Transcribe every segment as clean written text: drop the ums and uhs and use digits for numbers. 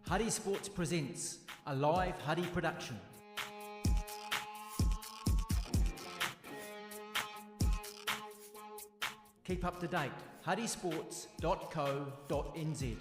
Huddy Sports presents a live Huddy production. Keep up to date, huddysports.co.nz.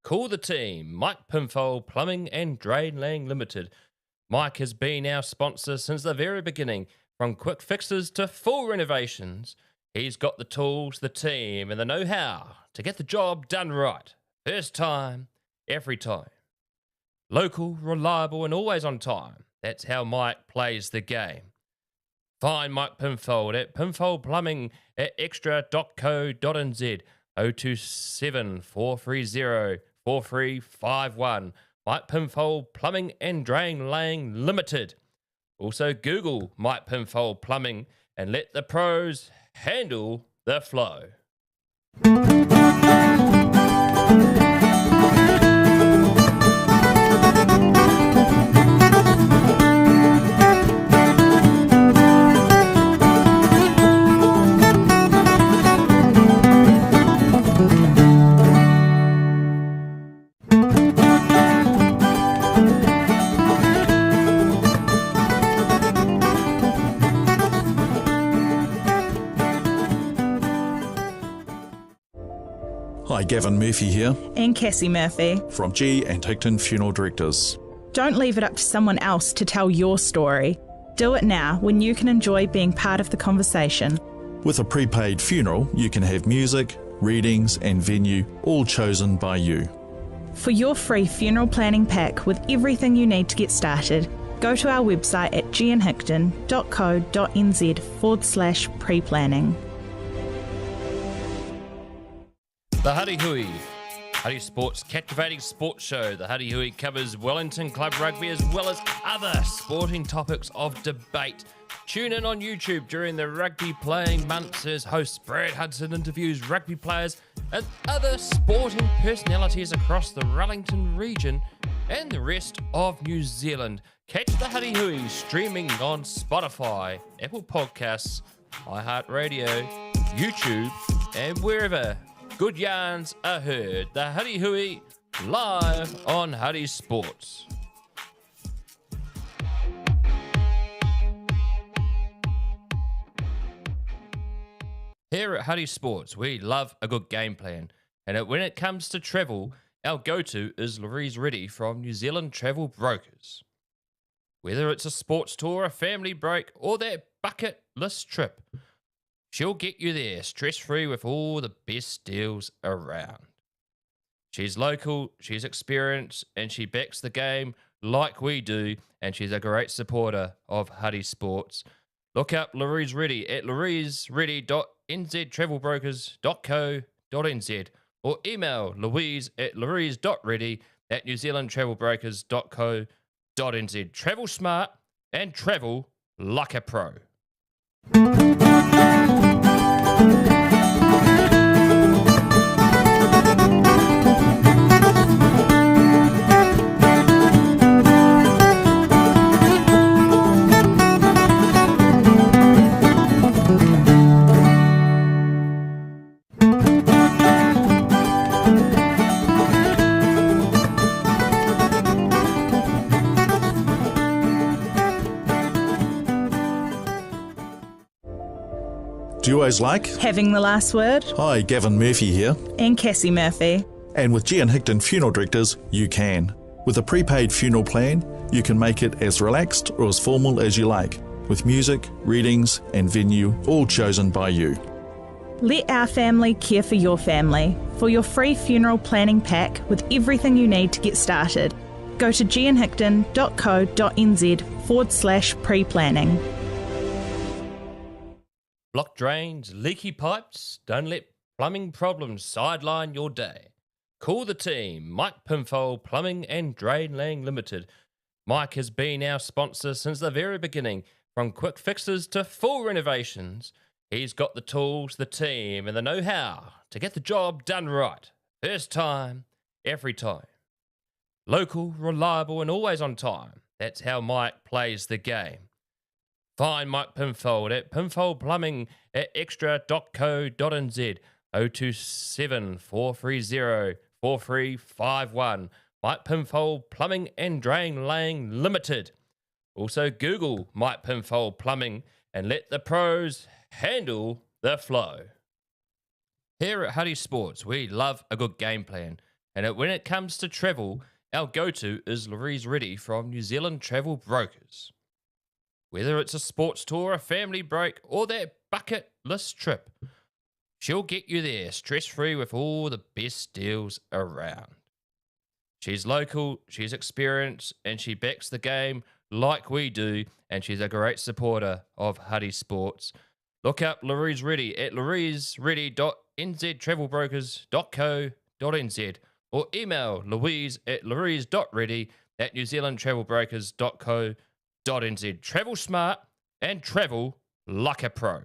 Call the team, Mike Pinfold Plumbing and Drainlaying Limited. Mike has been our sponsor since the very beginning, from quick fixes to full renovations. He's got the tools, the team and the know-how to get the job done right. First time, every time. Local, reliable and always on time. That's how Mike plays the game. Find Mike Pinfold at Pinfold Plumbing at extra.co.nz 027 430 4351. Mike Pinfold Plumbing and Drainlaying Limited. Also Google Mike Pinfold Plumbing and let the pros handle the flow. Hi, Gavin Murphy here And Cassie Murphy. from G and Higton Funeral Directors. Don't leave it up to someone else to tell your story. Do it now when you can enjoy being part of the conversation. With a prepaid funeral, you can have music, readings and venue all chosen by you. For your free funeral planning pack with everything you need to get started, go to our website at gnhigton.co.nz/pre-planning. The Huddy Hui, Huddy Sports captivating sports show. The Huddy Hui covers Wellington Club Rugby as well as other sporting topics of debate. Tune in on YouTube during the rugby playing months as host Brad Hudson interviews rugby players and other sporting personalities across the Wellington region and the rest of New Zealand. Catch the Huddy Hui streaming on Spotify, Apple Podcasts, iHeartRadio, YouTube and wherever good yarns are heard. The Huddy Hui live on Huddy Sports. Here at Huddy Sports, we love a good game plan. And when it comes to travel, our go-to is Louise Reddy from New Zealand Travel Brokers. Whether it's a sports tour, a family break, or that bucket list trip, she'll get you there stress-free with all the best deals around. She's local, she's experienced, and she backs the game like we do, and she's a great supporter of Huddy Sports. Look up Louise Reddy at louisereddy.nztravelbrokers.co.nz or email louise@louise.reddy@newzealandtravelbrokers.co.nz. Travel smart and travel like a pro. Duos like... Having the last word. Hi, Gavin Murphy here. And Cassie Murphy. And with G and Hickton Funeral Directors, you can. With a prepaid funeral plan, you can make it as relaxed or as formal as you like, with music, readings and venue all chosen by you. Let our family care for your family. For your free funeral planning pack with everything you need to get started, go to gianhickton.co.nz/pre-planning. Blocked drains, leaky pipes, don't let plumbing problems sideline your day. Call the team, Mike Pinfold Plumbing and Drainlaying Limited. Mike has been our sponsor since the very beginning, from quick fixes to full renovations. He's got the tools, the team and the know-how to get the job done right. First time, every time. Local, reliable and always on time. That's how Mike plays the game. Find Mike Pinfold at Pinfold Plumbing at extra.co.nz 027 430 4351. Mike Pinfold Plumbing and Drainlaying Limited. Also Google Mike Pinfold Plumbing and let the pros handle the flow. Here at Huddy Sports, we love a good game plan. And when it comes to travel, our go-to is Louise Reddy from New Zealand Travel Brokers. Whether it's a sports tour, a family break, or that bucket list trip, she'll get you there stress-free with all the best deals around. She's local, she's experienced, and she backs the game like we do, and she's a great supporter of Huddy Sports. Look up Louise Reddy at louisereddy.nztravelbrokers.co.nz or email louise@louise.reddy@newzealandtravelbrokers.co.nz. Travel smart and travel like a pro.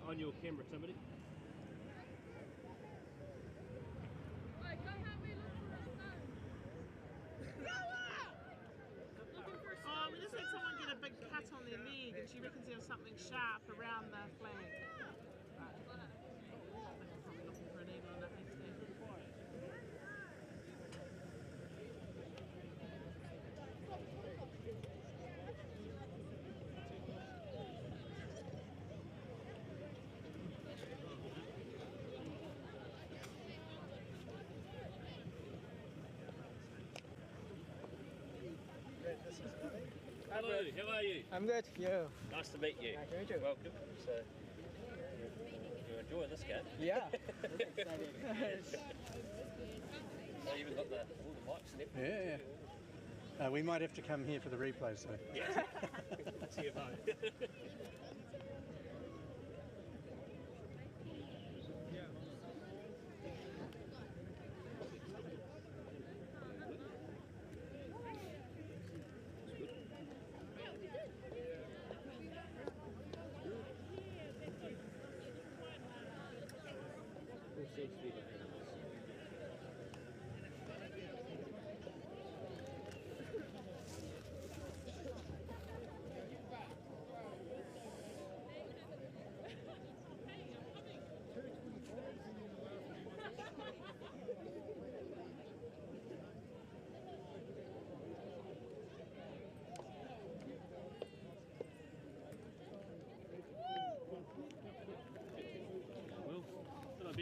On your camera, somebody. Oh, we just had someone get a big cut on their leg and she reckons there was something sharp around the flag. Probably looking for a needle or nothing. Hello, how are you? I'm good. You? Nice to meet you. Nice to meet you. Welcome. So, you're enjoying this game? Yeah. It's exciting. Oh, you even got all the mics and everything? Yeah. We might have to come here for the replay, so. Yeah. See you both.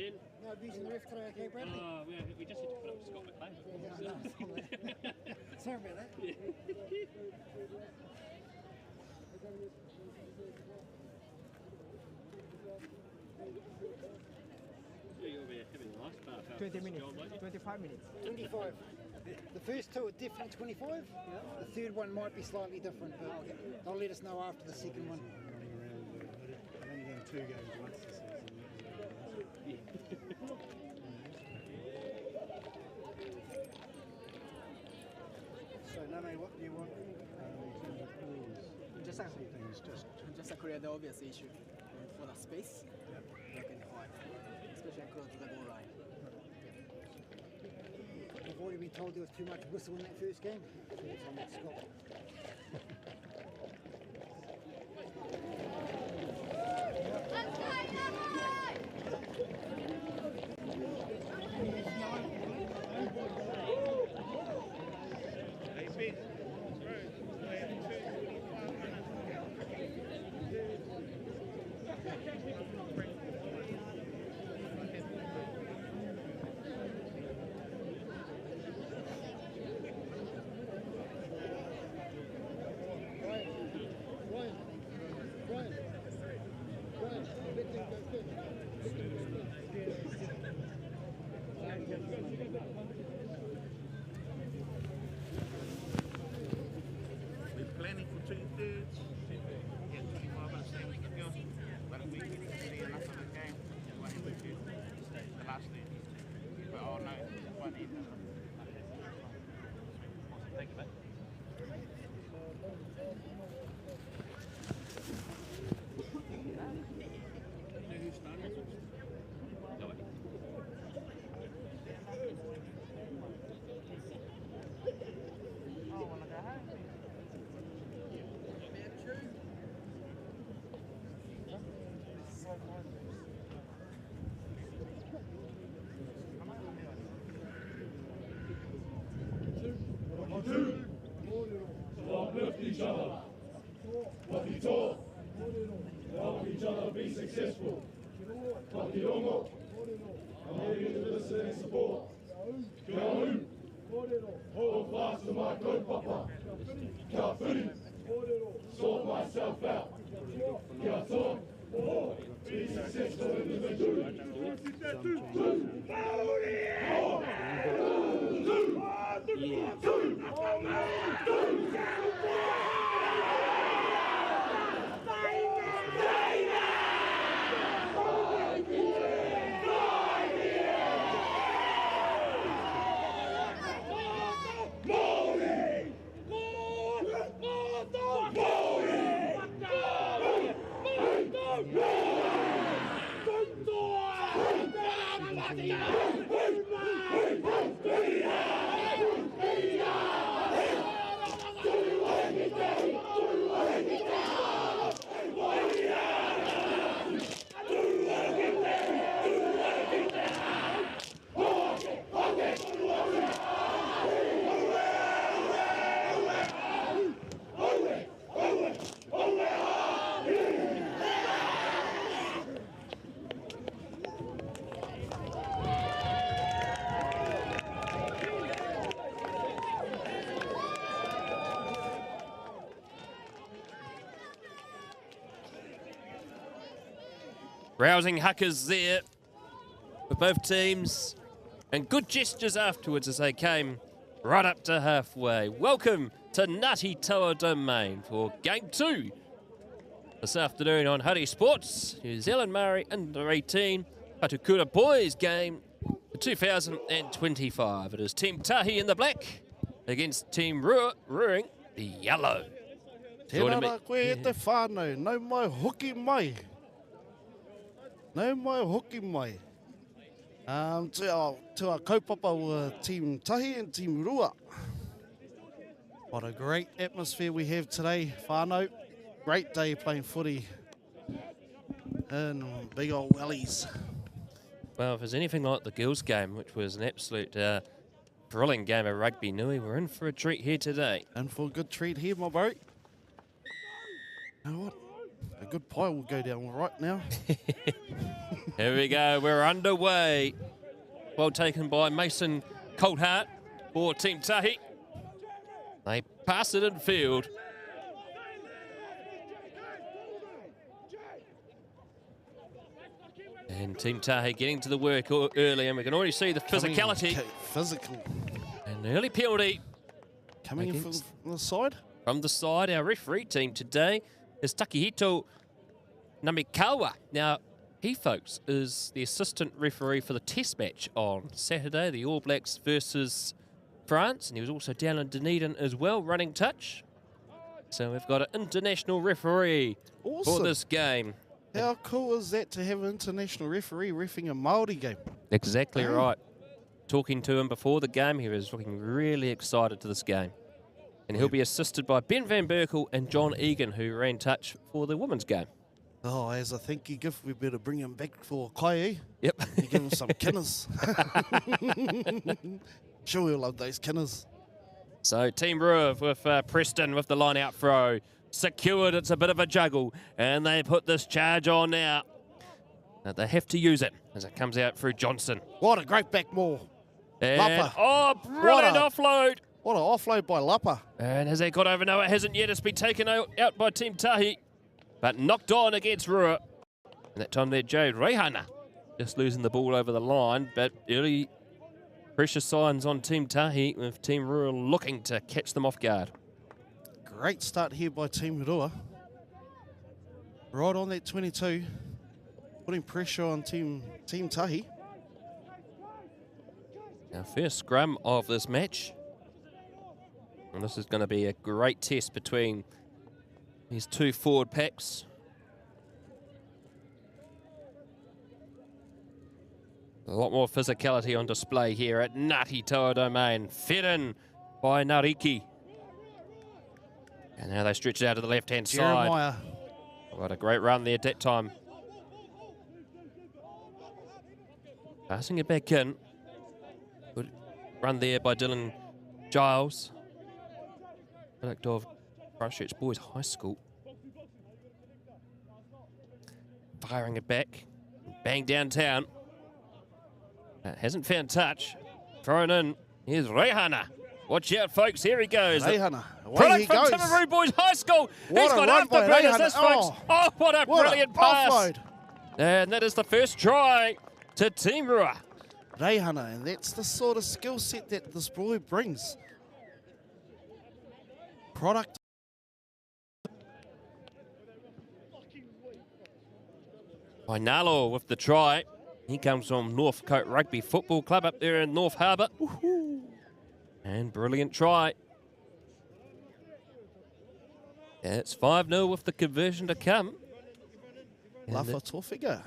10. No abusing the ref today, okay, Bradley? We just had to put up Scott McLean. Sorry about that. You'll be having a nice bath after 20 this minutes, job, won't you? 25 minutes. 25. The first two are definitely 25. The third one might be slightly different, but they'll let us know after the second one. Running around. I've only done 2 games once this season. So, Name, what do you want in terms of rules? Just a, See things just to clear the obvious issue for the space. Black and white, especially close to the goal line. I've already been told there was too much whistle in that first game. So it's on that Scott. We're planning for 2/3. Yeah, 25 minutes then we can go. But we can see enough of the game. That's what we do. The last thing. But oh no, one end. Thank you, mate. Who's starting? Go away. To uplift each other. Ngāti Toa. To help each other be successful. Pakirongo. I'm here to listen and support. Kia hu. Hold fast to my kaupapa. Kia whiri. Sort myself out. Kia toa. Be successful individually. Rousing huckers there for both teams, and good gestures afterwards as they came right up to halfway. Welcome to Ngāti Toa Domain for Game 2 this afternoon on Huddy Sports. New Zealand Māori under 18 Whatukura boys game for 2025. It is Team Tahi in the black against Team Ruing the yellow. Tēnā koe e te whānau, nau mai hoki mai. Nau mai hoki mai. To our kaupapa were Team Tahi and Team Rua. What a great atmosphere we have today, whānau. Great day playing footy in big old wellies. Well, if there's anything like the girls' game, which was an absolute thrilling game of rugby nui, we're in for a treat here today. And for a good treat here, my bro. You know what? A good pie will go down right now. Here we go. We're underway. Well taken by Mason Coldheart for Team Tahi. They pass it in field. And Team Tahi getting to the work early, and we can already see the physicality. Physical. An early penalty. Coming in from the side? From the side, our referee team today is Takehito Namikawa. Now, he, folks, is the assistant referee for the test match on Saturday, the All Blacks versus France, and he was also down in Dunedin as well, running touch. So we've got an international referee for this game. How cool is that to have an international referee reffing a Māori game? Exactly right. Talking to him before the game, he was looking really excited to this game. And he'll be assisted by Ben Van Berkel and John Egan, who ran touch for the women's game. Oh, as a thank you gift, we better bring him back for Kai. Yep. You give him some kinners. Sure, he'll love those kinners. So Team Ruiv with Preston with the line out throw. Secured, it's a bit of a juggle, and they put this charge on now. Now they have to use it as it comes out through Johnson. What a great back maul. Lapa. Oh, brilliant offload. What an offload by Lapa. And has that got over? No, it hasn't yet. It's been taken out by Team Tahi, but knocked on against Rua. And that time there, Jade Reihana just losing the ball over the line, but early pressure signs on Team Tahi with Team Rua looking to catch them off guard. Great start here by Team Rua. Right on that 22, putting pressure on Team Tahi. Our first scrum of this match. And this is going to be a great test between these two forward packs. A lot more physicality on display here at Ngāti Toa Domain. Fed in by Nariki. And now they stretch it out to the left-hand side. Jeremiah. What a great run there at that time. Passing it back in. Good run there by Dylan Giles. Product of Christchurch Boys High School. Firing it back. Bang downtown. Hasn't found touch. Thrown in. Here's Reihana. Watch out, folks. Here he goes. Reihana. Product from Timaru Boys High School. What He's a got run after by this, Reihana. folks. Oh, what a brilliant pass. Offload. And that is the first try to Team Rua. Reihana, and that's the sort of skill set that this boy brings. Product. Wainalo with the try. He comes from Northcote Rugby Football Club up there in North Harbour. And brilliant try. It's 5-0 with the conversion to come. Lafa Torfiga.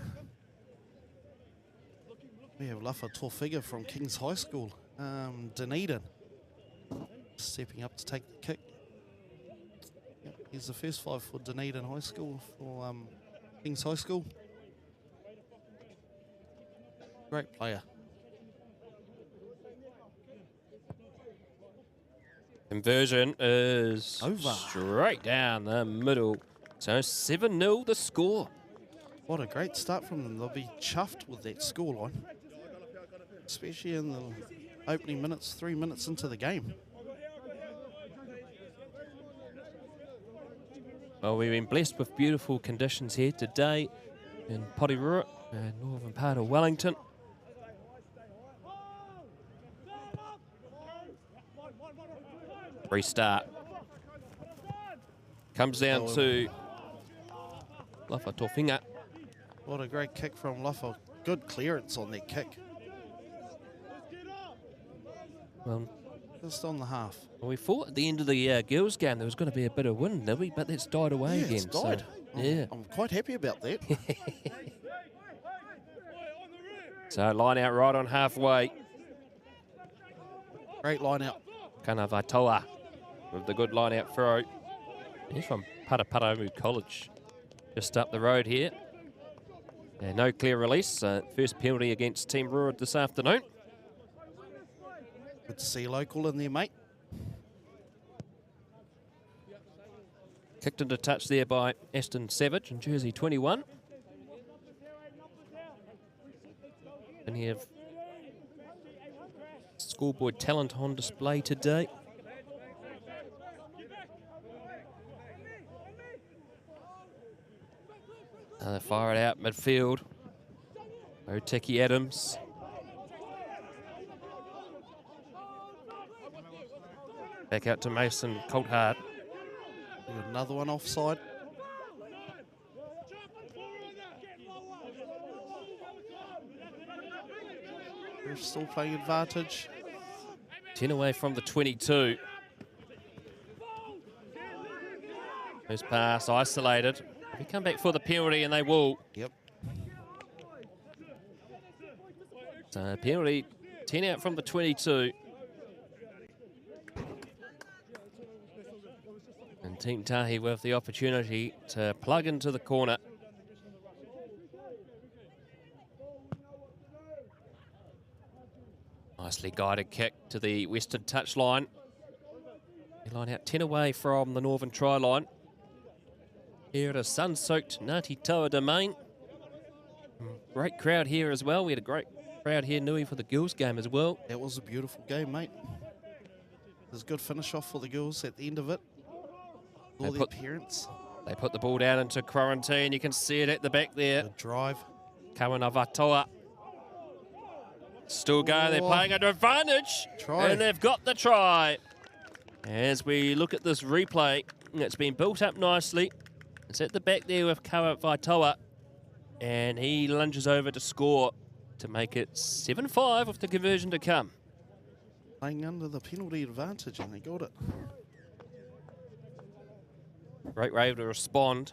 We have Lafa Torfiga from King's High School, Dunedin. Stepping up to take the kick. Yep, he's the first 5 for Dunedin High School, for King's High School. Great player. Conversion is over. Straight down the middle. So 7-0 the score. What a great start from them. They'll be chuffed with that scoreline, especially in the opening minutes, 3 minutes into the game. Well, we've been blessed with beautiful conditions here today in Porirua, northern part of Wellington. Restart. Comes down to Lafa Tofinga. What a great kick from Lafa. Good clearance on that kick. Well, just on the half. Well, we thought at the end of the girls' game there was going to be a bit of wind, didn't we? But that's died away again. It's died. So, yeah. I'm quite happy about that. So line out right on halfway. Great line out. Kanavatoa with the good line out throw. He's from Paraparamu College, just up the road here. And no clear release. First penalty against Team Rua this afternoon. Good to see local in there, mate. Kicked into touch there by Aston Savage in jersey 21. And you have schoolboy talent on display today. They fire it out midfield. Oteki Adams. Back out to Mason Colthart. Another one offside. We're still playing advantage. 10 away from the 22. First pass isolated. They come back for the penalty and they will. Yep. So penalty, 10 out from the 22. And Team Tahi with the opportunity to plug into the corner. Nicely guided kick to the western touchline. They line out 10 away from the northern try line. Here at a sun-soaked Ngāti Toa Domain. Great crowd here as well. We had a great crowd here, Nui, for the girls' game as well. That was a beautiful game, mate. There's a good finish off for the girls at the end of it. All the appearance. They put the ball down into quarantine. You can see it at the back there. Good drive. Kawana Vatoa. Still going. They're playing under advantage. Try. And they've got the try. As we look at this replay, it's been built up nicely. It's at the back there with Kawana Vatoa. And he lunges over to score to make it 7-5 with the conversion to come. Playing under the penalty advantage, and they got it. Great way to respond.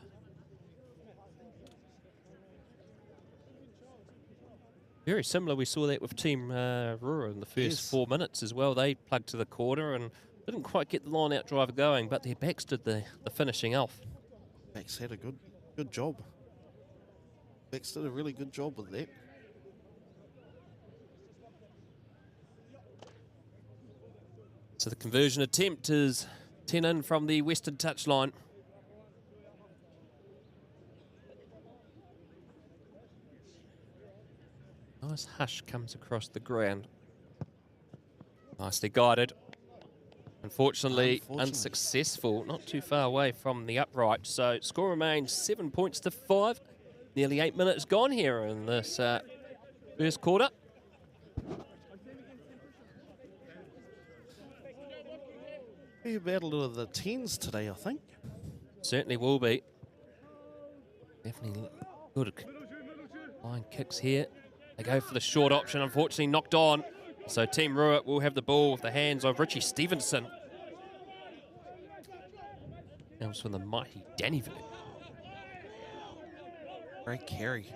Very similar, we saw that with Team Rura in the first 4 minutes as well. They plugged to the corner and didn't quite get the line-out driver going, but their backs did the finishing off. Backs had a good job. Backs did a really good job with that. So the conversion attempt is 10 in from the western touchline. Nice hush comes across the ground. Nicely guided. Unfortunately, unsuccessful. Not too far away from the upright. So score remains 7 points to 5. Nearly 8 minutes gone here in this first quarter. Be a battle of the 10s today, I think. Certainly will be. Definitely good line kicks here. They go for the short option, unfortunately knocked on. So Team Rua will have the ball with the hands of Richie Stevenson. Comes from the mighty Dannyville. Great carry.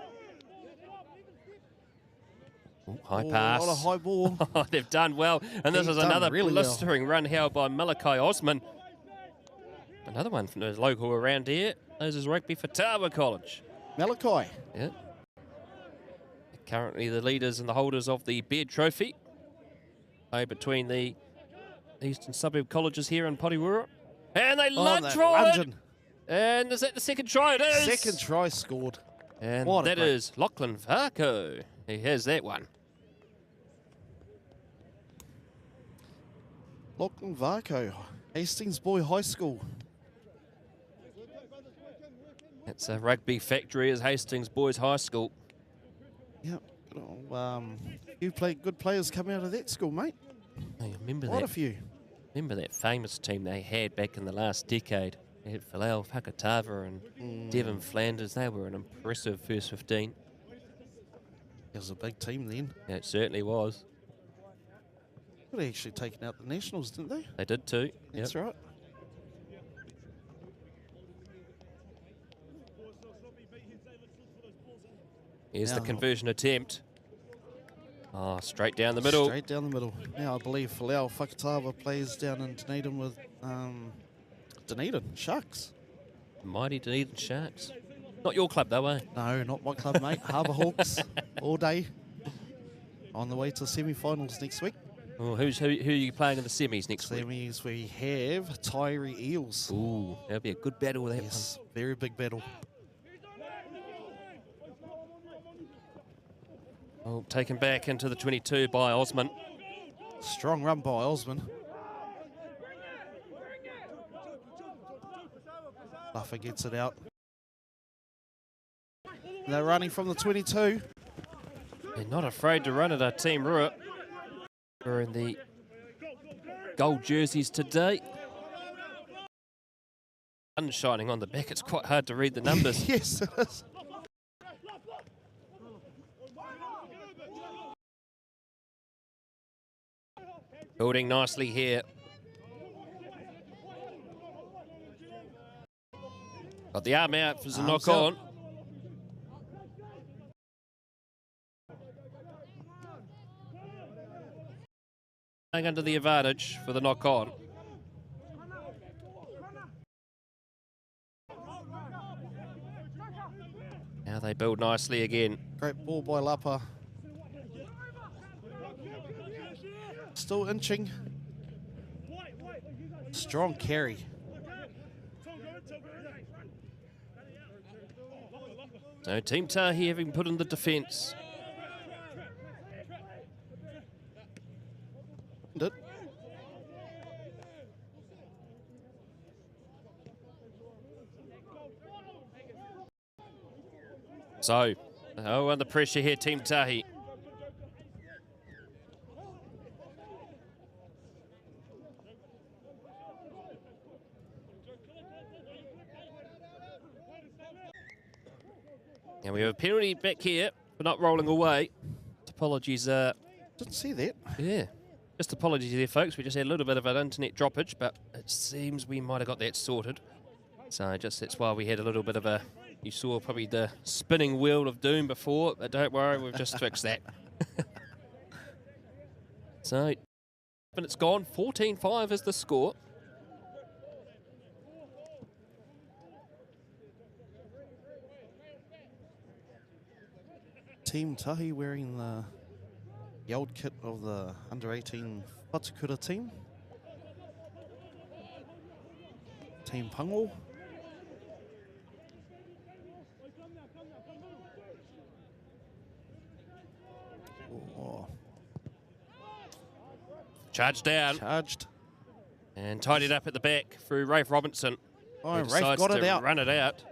Ooh, high pass. Not a high ball. They've done well. And this is another really blistering run held by Malachi Osman. Another one from the local around here. This is rugby for Tawa College. Malachi. Yeah. Currently the leaders and the holders of the Beard Trophy. Between the eastern suburb colleges here in Porirua. And they lunge for it. And is that the second try? It is. Second try scored. And that is Lachlan Varco. He has that one. Lachlan Varco, Hastings Boy High School. It's a rugby factory as Hastings Boys High School. Yep. You played good players come out of that school, mate. I remember Quite a few. Remember that famous team they had back in the last decade? They had Falau Whakatava and Devon Flanders. They were an impressive first 15. It was a big team then. Yeah, it certainly was. They actually taken out the Nationals, didn't they? They did too. That's right. Here's the conversion attempt. Oh, straight down the middle. Straight down the middle. Now I believe Falau Whakatava plays down in Dunedin with Dunedin Sharks. Mighty Dunedin Sharks. Not your club though, eh? No, not my club, mate. Harbour Hawks all day. On the way to semi-finals next week. Oh, who are you playing in the semis next week? Semis, we have Tairi Eels. Ooh, that'll be a good battle, that Yes, very big battle. one. Oh, taken back into the 22 by Osman. Strong run by Osman. Luffer gets it out. They're running from the 22. They're not afraid to run it, our Team Rua. We're in the gold jerseys today. Sun shining on the back, it's quite hard to read the numbers. Yes, it is. Building nicely here. Got the arm out for the knock on. Under the advantage for the knock on. Now they build nicely again. Great ball by Lapa. Still inching. Strong carry. So Team Tahi having put in the defence. So, under pressure here, Team Tahi. And we have a penalty back here for not rolling away. Apologies. Didn't see that. Yeah. Just apologies there, folks. We just had a little bit of an internet droppage, but it seems we might have got that sorted. So just that's why we had a little bit of a... You saw probably the spinning wheel of doom before, but don't worry, we've just fixed that. So, but it's gone. 14-5 is the score. Team Tahi wearing the old kit of the under-18 Whatukura team. Team Pango. Oh. Charged down. Charged. And tied it up at the back through Rafe Robinson. Oh, Rafe got it out. Run it out.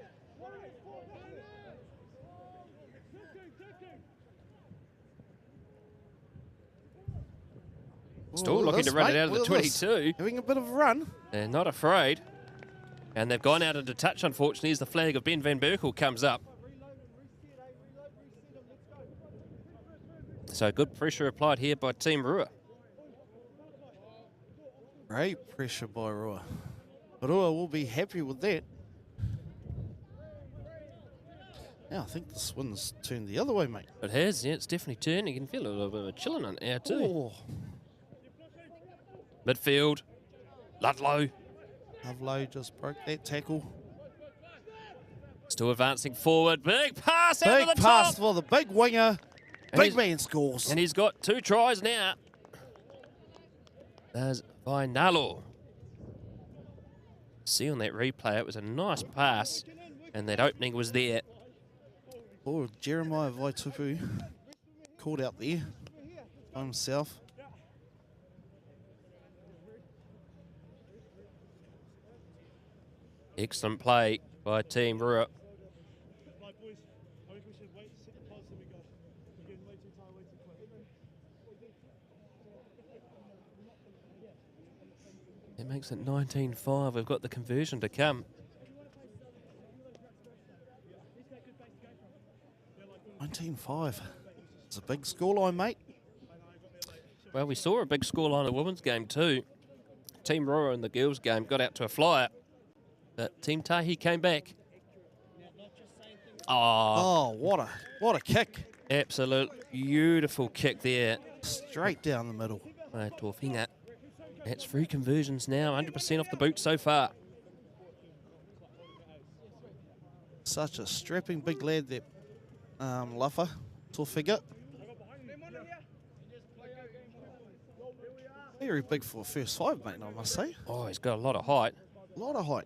Still looking to run it out of the 22. Having a bit of a run. They're not afraid. And they've gone out into touch, unfortunately, as the flag of Ben Van Berkel comes up. So good pressure applied here by Team Rua. Great pressure by Rua. Rua will be happy with that. Now I think this one's turned the other way, mate. It has, yeah, it's definitely turned. You can feel a little bit of a chilling on it now too. Oh. Midfield, Ludlow. Ludlow just broke that tackle. Still advancing forward. Big pass out of the Big pass top. for the big winger. Big man scores. And he's got 2 tries now. There's Vainalo. See on that replay, it was a nice pass. And that opening was there. Oh, Jeremiah Vaitupu called out there by himself. Excellent play by Team Rua. It makes it 19-5. We've got the conversion to come. 19-5. It's a big scoreline, mate. Well, we saw a big scoreline in the women's game too. Team Rua in the girls' game got out to a flyer. But Team Tahi came back. Oh, what a kick. Absolute beautiful kick there. Straight down the middle. Tōwhinga. That's 3 conversions now, 100% off the boot so far. Such a strapping big lad, that Luffer, Tōwhinga. Very big for a first 5, mate, I must say. Oh, he's got a lot of height. A lot of height.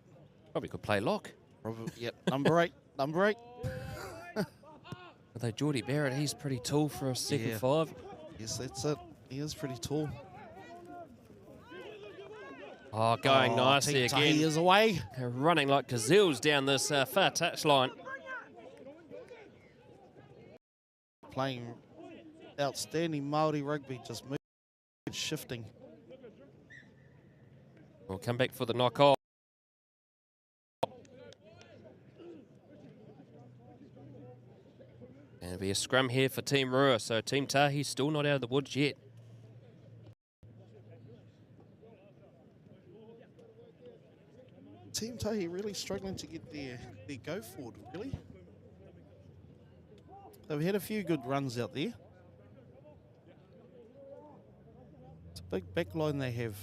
Probably could play lock. Probably, yep, number 8. Number 8. Although Geordie Barrett, he's pretty tall for a second 5. Yes, that's it. He is pretty tall. Oh, going nicely again. Tahi is away. They're running like gazelles down this far touchline. Playing outstanding Māori rugby, just moving, shifting. We'll come back for the knock-off. And it'll be a scrum here for Team Rua, so Team Tahi still not out of the woods yet. Team Tahi really struggling to get their go forward, really. They've had a few good runs out there. It's a big back line they have.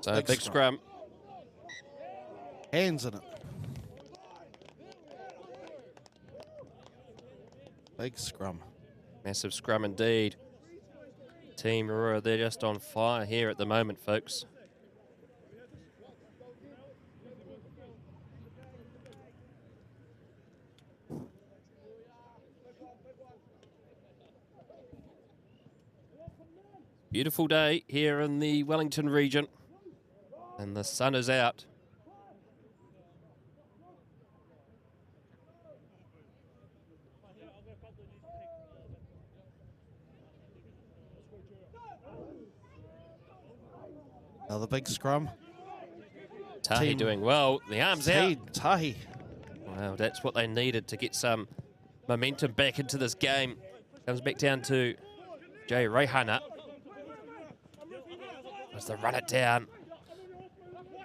So big scrum. Hands in it. Big scrum. Massive scrum indeed. Team Rua, they're just on fire here at the moment, folks. Beautiful day here in the Wellington region, and the sun is out. Another big scrum. Tahi doing well. The arms out. Tahi. Wow, that's what they needed to get some momentum back into this game. Comes back down to Jay Reihana. As they run it down.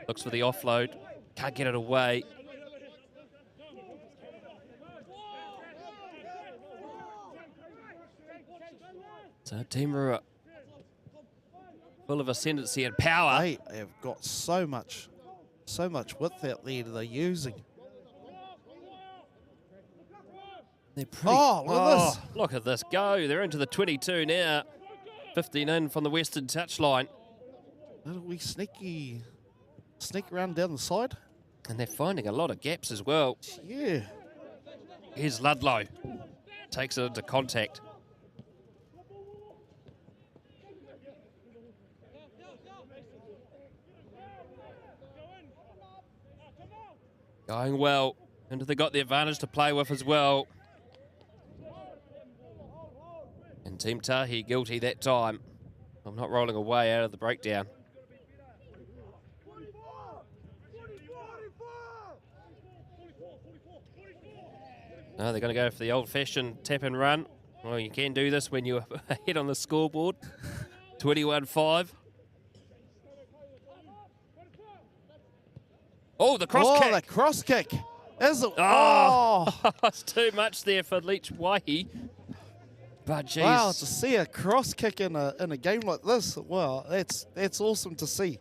Looks for the offload. Can't get it away. So Team Rua, full of ascendancy and power. They have got so much width out there that they're using. They're pretty. Oh, look at this. Look at this go. They're into the 22 now. 15 in from the western touchline. Little wee sneak around down the side. And they're finding a lot of gaps as well. Yeah. Here's Ludlow. Takes it into contact. Going well. And they got the advantage to play with as well. And Team Tahi guilty that time. I'm not rolling away out of the breakdown. No, they're going to go for the old-fashioned tap and run. Well, you can do this when you're ahead on the scoreboard. 21-5. Oh, the cross kick. Oh, the cross kick. Is it? Oh, it's too much there for Leach Waihi. But geez. Wow, to see a cross kick in a game like this, wow, that's awesome to see.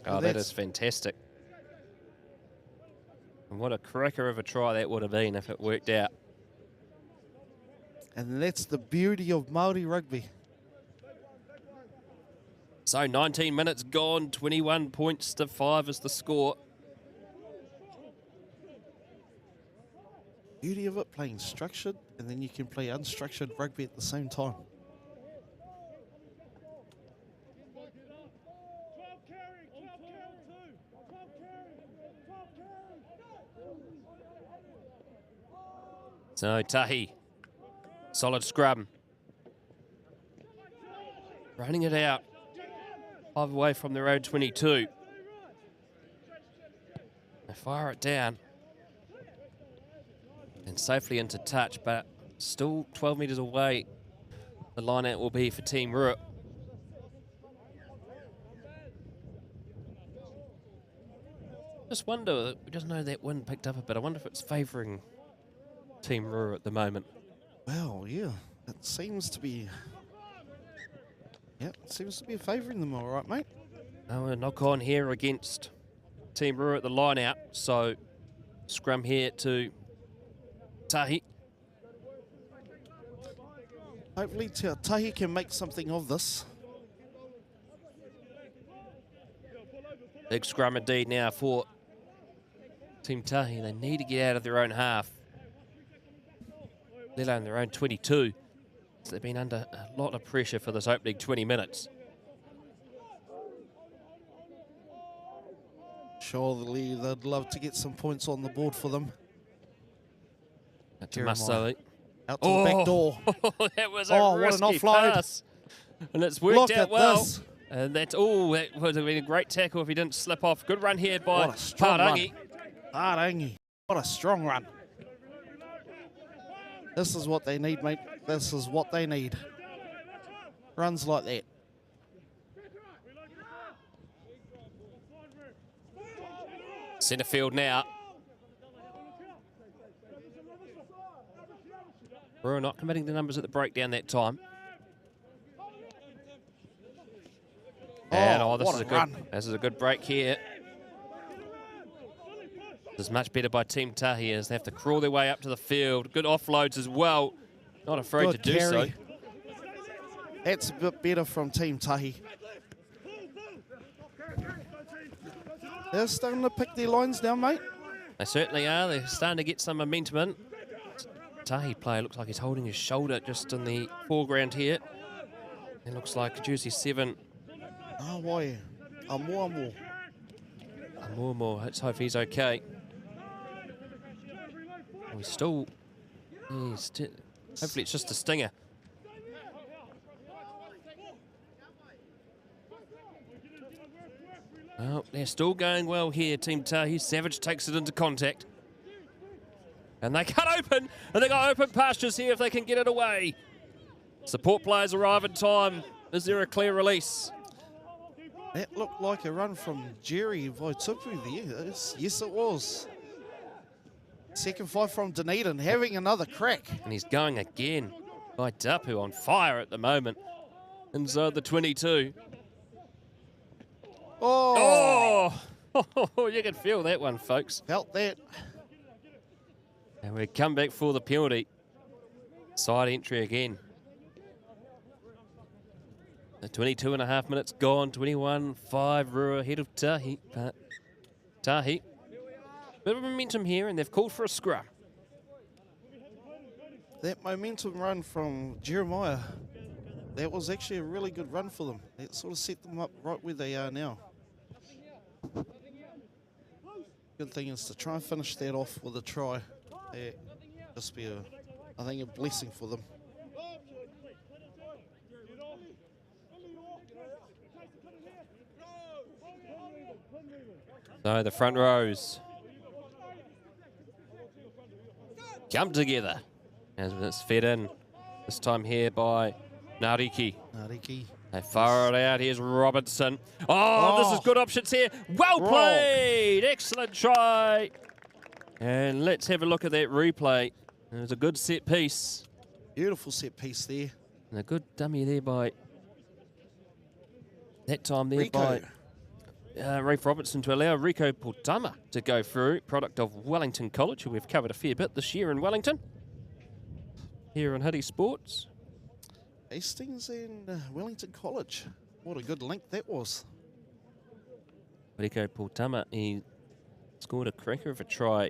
Oh, that is fantastic. And what a cracker of a try that would have been if it worked out. And that's the beauty of Māori rugby. So 19 minutes gone, 21 points to 5 is the score. Beauty of it, playing structured, and then you can play unstructured rugby at the same time. So Tahi, solid scrum. Running it out. 5 away from their own 22. They fire it down. And safely into touch, but still 12 metres away. The line out will be for Team Rua. Just wonder, we just know that wind picked up a bit. I wonder if it's favouring Team Rua at the moment. Well, yeah, it seems to be. Yep, it seems to be favouring them all right, mate. Oh, a knock on here against Team Rua at the line out. So scrum here to Tahi. Hopefully Tahi can make something of this. Big scrum indeed now for Team Tahi. They need to get out of their own half, let alone their own 22. So they've been under a lot of pressure for this opening 20 minutes. Surely they'd love to get some points on the board for them. That's a must-say. Out to the back door. That was a risky what an offload. pass. And it's worked out well. This. And that's all. That would have been a great tackle if he didn't slip off. Good run here by What a strong Parangi. run. Parangi. What a strong run. This is what they need, mate. This is what they need. Runs like that. Centre field now. Brewer not committing the numbers at the breakdown that time. And this is a good break here. This is much better by Team Tahi as they have to crawl their way up to the field. Good offloads as well. Not afraid to do so. That's a bit better from Team Tahi. They're starting to pick their lines now, mate. They certainly are. They're starting to get some momentum in. Tahi player looks like he's holding his shoulder just in the foreground here. It looks like Jersey 7. Oh, why? More. Let's hope he's okay. He's still... hopefully it's just a stinger. Well, they're still going well here, Team Tahi. Savage takes it into contact. And they cut open, and they got open pastures here if they can get it away. Support players arrive in time. Is there a clear release? That looked like a run from Jerry Whatukura there. Yes, it was. Second five from Dunedin, having another crack. And he's going again. By Dapu on fire at the moment. Inside the 22. Oh! You can feel that one, folks. Felt that. And we come back for the penalty. Side entry again. The 22.5 minutes gone. 21-5 Rua ahead of Tahi. But Tahi, bit of momentum here, and they've called for a scrum. That momentum run from Jeremiah, that was actually a really good run for them. It sort of set them up right where they are now. Good thing is to try and finish that off with a try. It just be I think a blessing for them. So the front rows come together as it's fed in. This time here by Nariki. They fire it out. Here's Robinson. Oh, this is good options here. Well played. Excellent try. And let's have a look at that replay. It was a good set piece. Beautiful set piece there. And a good dummy there by that time there Rico. by Rafe Robertson to allow Rico Portama to go through. Product of Wellington College, who we've covered a fair bit this year in Wellington. Here on Huddy Sports. Hastings and Wellington College. What a good link that was. Rico Portama, he scored a cracker of a try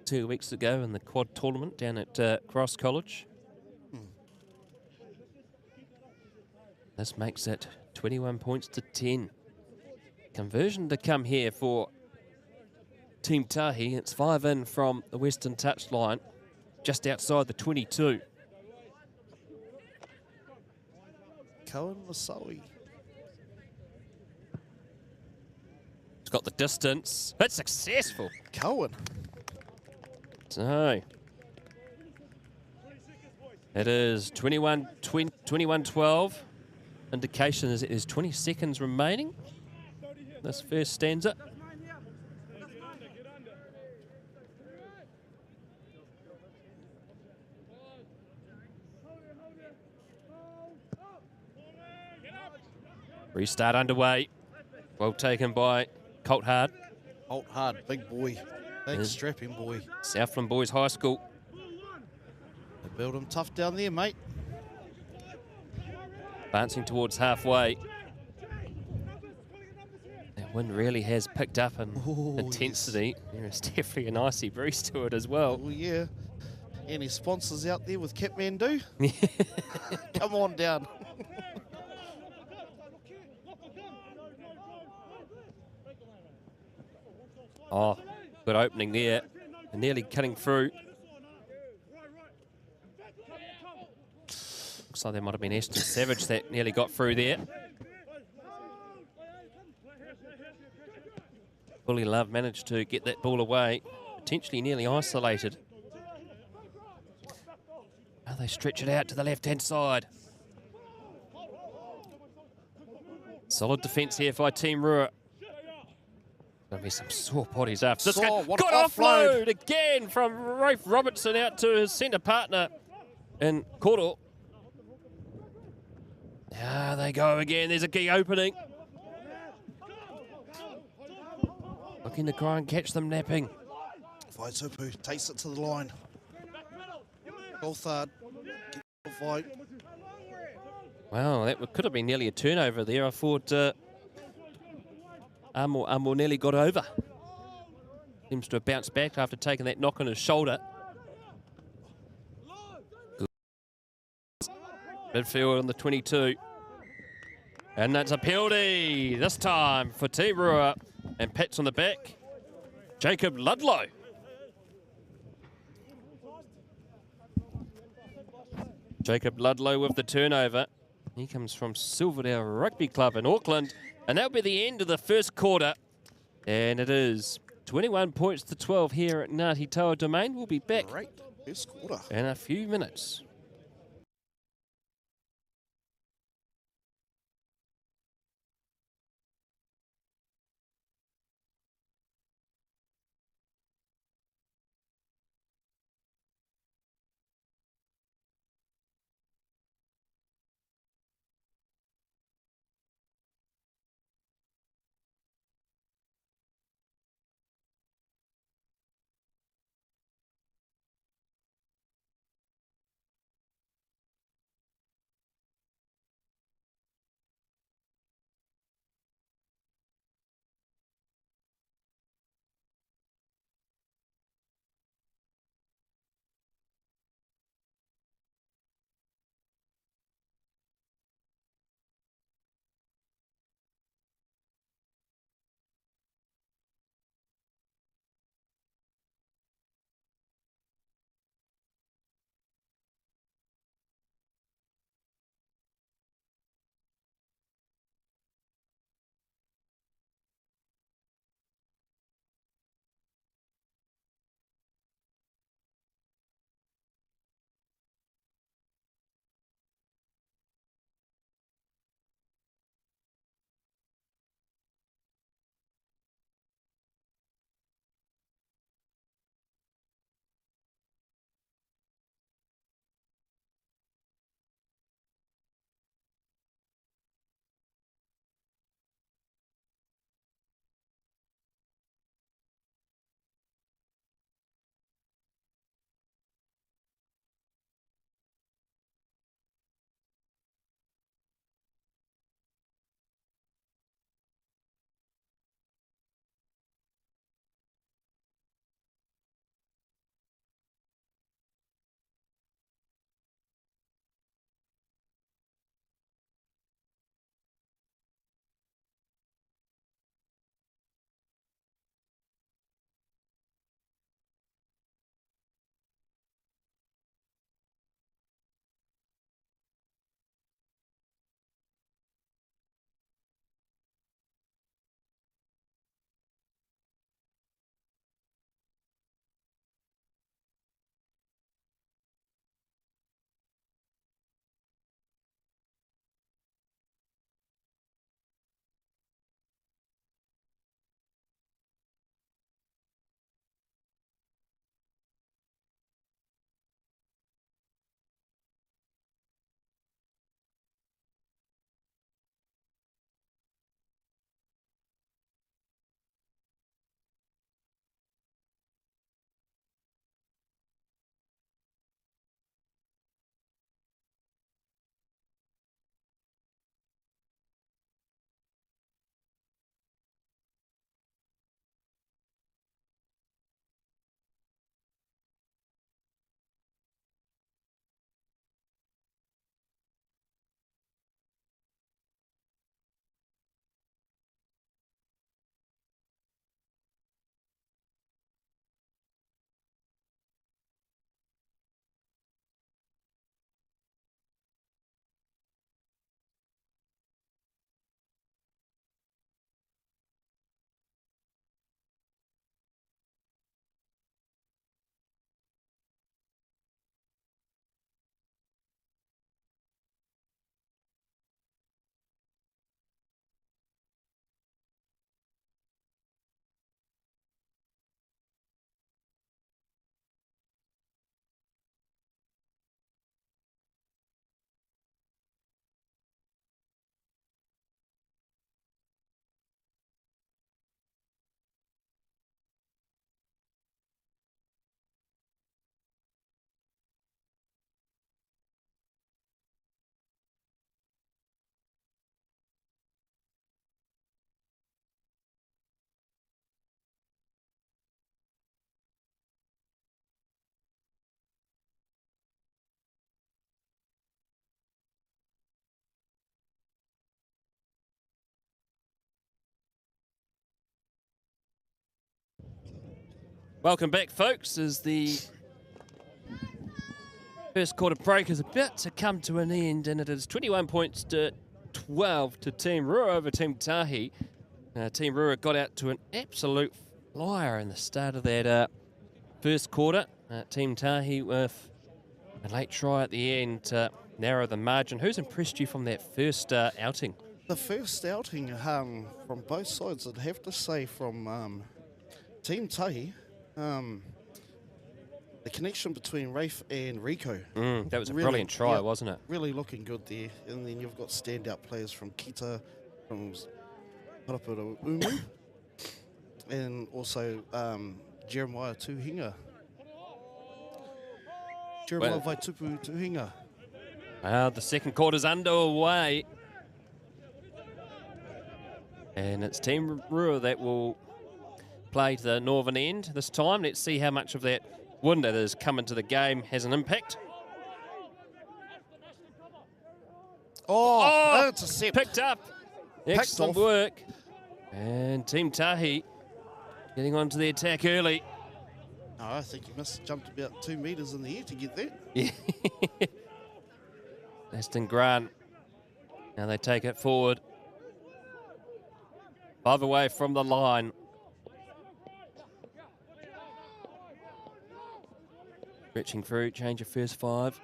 2 weeks ago in the quad tournament down at Cross College. This makes it 21 points to 10. Conversion to come here for Team Tahi. It's 5 in from the western touchline, just outside the 22. Cohen Masawi. It's got the distance. It's successful. Cohen. So it is 21-12. Indication is it is 20 seconds remaining. This first stanza. Restart underway. Well taken by Colt Hard. Colt Hard, big boy. Big strapping boy. Southland Boys High School. They build them tough down there, mate. Advancing towards halfway. That wind really has picked up in intensity. Yes. There is definitely an icy breeze to it as well. Oh, yeah. Any sponsors out there with Kathmandu? Come on down. Oh, good opening there. They're nearly cutting through. Looks like there might have been Ashton Savage that nearly got through there. Bully Love managed to get that ball away, potentially nearly isolated. Now they stretch it out to the left-hand side. Solid defence here by Team Rua. There'll be some sore bodies after this. Good offload again from Rafe Robertson out to his centre partner in Koro. Ah, they go again. There's a key opening. Looking to try and catch them napping. Vaitupu takes it to the line. Gothard. Fight. Wow, that could have been nearly a turnover there. I thought Amo nearly got over. Seems to have bounced back after taking that knock on his shoulder. Midfield on the 22. And that's a penalty this time for Team Rua. And pats on the back. Jacob Ludlow. Jacob Ludlow with the turnover. He comes from Silverdale Rugby Club in Auckland. And that'll be the end of the first quarter. And it is 21 points to 12 here at Ngāti Toa Domain. We'll be back first quarter in a few minutes. Welcome back, folks, as the first quarter break is about to come to an end, and it is 21 points to 12 to Team Rua over Team Tahi. Team Rua got out to an absolute flyer in the start of that first quarter. Team Tahi with a late try at the end to narrow the margin. Who's impressed you from that first outing? The first outing from both sides, I'd have to say from Team Tahi, the connection between Rafe and Rico. That was a brilliant try, wasn't it? Really looking good there. And then you've got standout players from Kita, from Porirua Umu, and also Jeremiah Tuhinga. Jeremiah Vaitupu Tuhinga. The second quarter's underway. And it's Team Rua that will play to the northern end this time. Let's see how much of that wind that has come into the game has an impact. Intercept. Picked up. Excellent work. And Team Tahi getting onto the attack early. No, I think he must have jumped about 2 metres in the air to get that. Yeah. Aston Grant. Now they take it forward. 5 away from the line. Reaching through, change of first 5.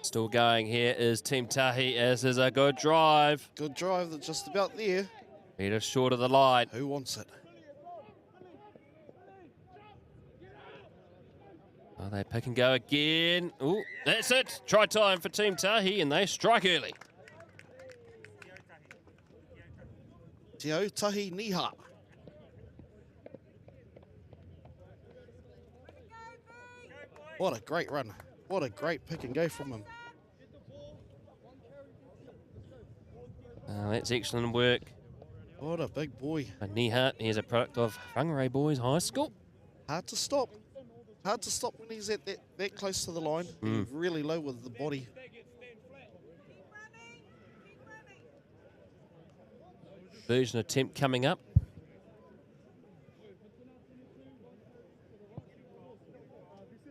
Still going here is Team Tahi, as is a good drive. Good drive, that's just about there. Metre short of the line. Who wants it? Oh, they pick and go again. Ooh, that's it. Try time for Team Tahi, and they strike early. Te au Tahi Niha. What a great run. What a great pick and go from him. That's excellent work. What a big boy. Niha, he's a product of Whangarei Boys High School. Hard to stop. Hard to stop when he's at that close to the line. He's really low with the body. Version attempt coming up.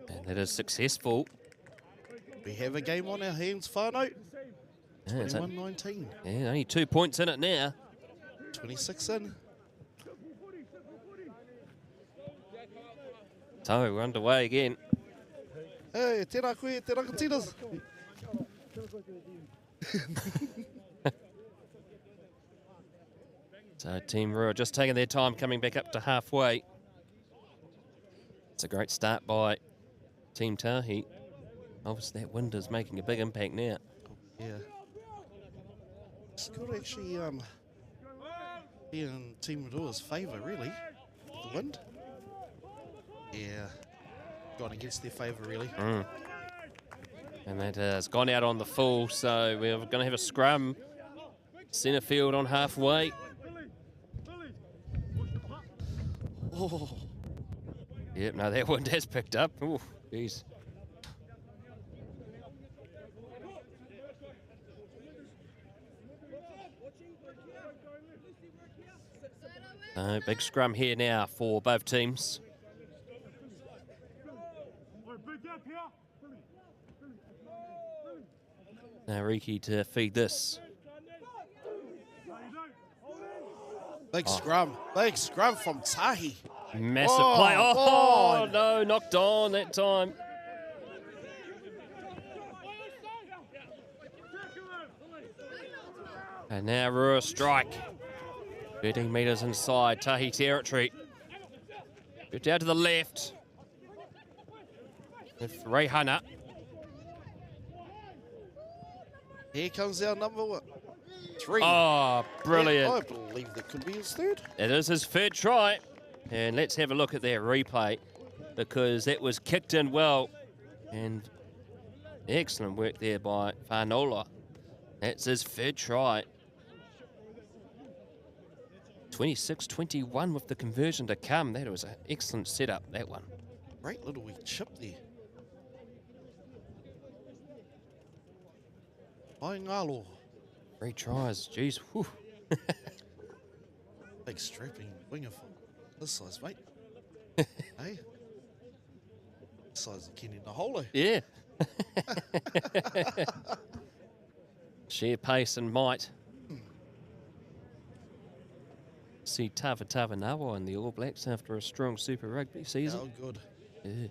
And that is successful. We have a game on our hands, Whānau. Yeah, 21-19. Yeah, only 2 points in it now. 26 in. So we're underway again. Hey, tēnā koe, tēnā katinas. So Team Rua just taking their time coming back up to halfway. It's a great start by Team Tahi. Obviously that wind is making a big impact now. Yeah. It's got to actually be in Team Rua's favour, really. The wind. Yeah. Gone against their favour, really. And that has gone out on the full, so we're going to have a scrum. Centre field on halfway. Oh. Yep, no, that wind has picked up. Oh, jeez. Big scrum here now for both teams. Now Riki to feed this. Big scrum from Tahi. Massive play. Oh, no, knocked on that time. And now Rua strike. 13 metres inside Tahi territory. Bit down to the left. With Reihana. Here comes our number 3. Oh, brilliant. I believe that could be his third. It is his third try. And let's have a look at that replay, because that was kicked in well. And excellent work there by Whanola. That's his third try. 26-21 with the conversion to come. That was an excellent setup, that one. Great little wee chip there. Ai ngalo. 3 tries, jeez. Big strapping winger for this size, mate. Hey? This size of Kenny Naholo. Yeah. Sheer pace and might. See Tava Nawa in the All Blacks after a strong Super Rugby season. How good. Yeah.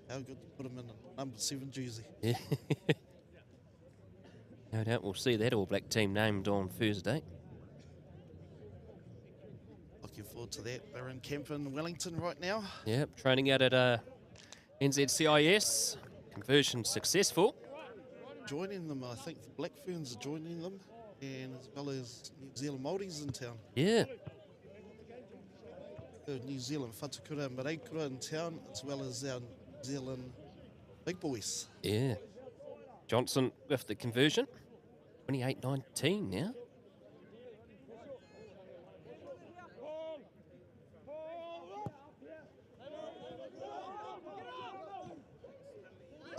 How good to put him in a number 7 jersey. Yeah. No doubt we'll see that All Black team named on Thursday. Looking forward to that. They're in camp in Wellington right now. Yep, training out at NZCIS. Conversion successful. Joining them, I think the Black Ferns are joining them, and as well as New Zealand Māoris in town. Yeah. New Zealand Whatukura and Porirua in town, as well as our New Zealand big boys. Yeah. Johnson with the conversion. 28-19 now.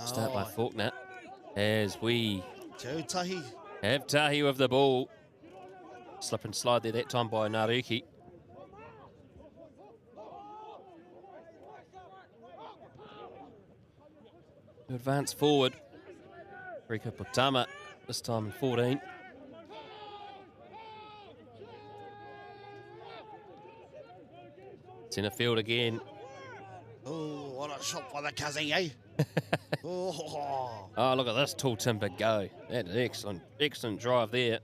Start by Faulkner as we Tahi. have Tahi with the ball. Slip and slide there that time by Naruki. To advance forward. Rika Potama, this time in 14. Centre field again. Oh, what a shot by the Kazi, eh? Oh, look at this tall timber go. That's excellent, excellent drive there.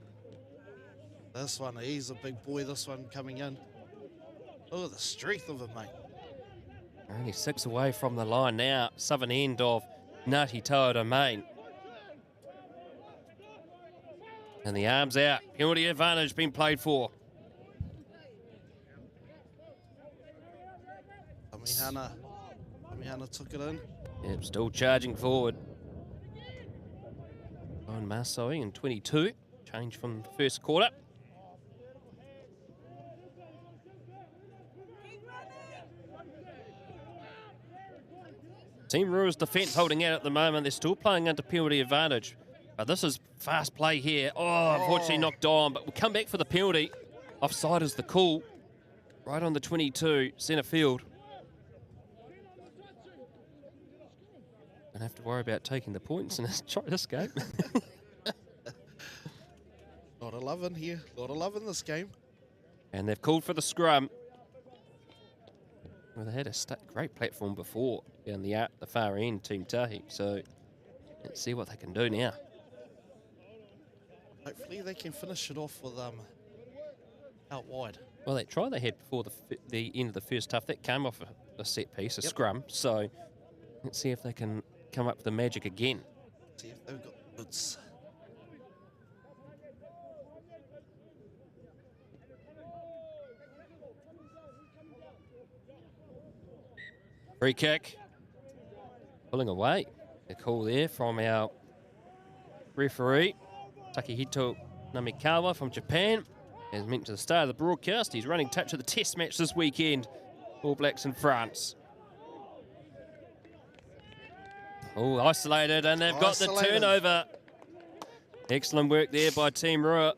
This one, he's a big boy, this one coming in. Look at the strength of him, mate. Only 6 away from the line now. Southern end of Ngāti Toa Domain. And the arms out. Penalty advantage being played for. Amihana took it in. Yep, still charging forward. On Masoi in 22. Change from the first quarter. Team Rua's defence holding out at the moment. They're still playing under penalty advantage. But this is fast play here. Oh, unfortunately knocked on, but we'll come back for the penalty. Offside is the call. Right on the 22, centre field. Don't have to worry about taking the points in this game. Lot of love in here. Lot of love in this game. And they've called for the scrum. Well, they had a great platform before down the far end, Team Tahi. So let's see what they can do now. Hopefully they can finish it off with out wide. Well, that try they had before the end of the first half, that came off a set piece, a scrum. So let's see if they can come up with the magic again. See if they've got goods. Free kick. Pulling away. A call there from our referee, Takehito Namikawa from Japan. As mentioned at the start of the broadcast, he's running touch of the test match this weekend. All Blacks in France. Oh, isolated, and they've got the turnover. Excellent work there by Team Rua.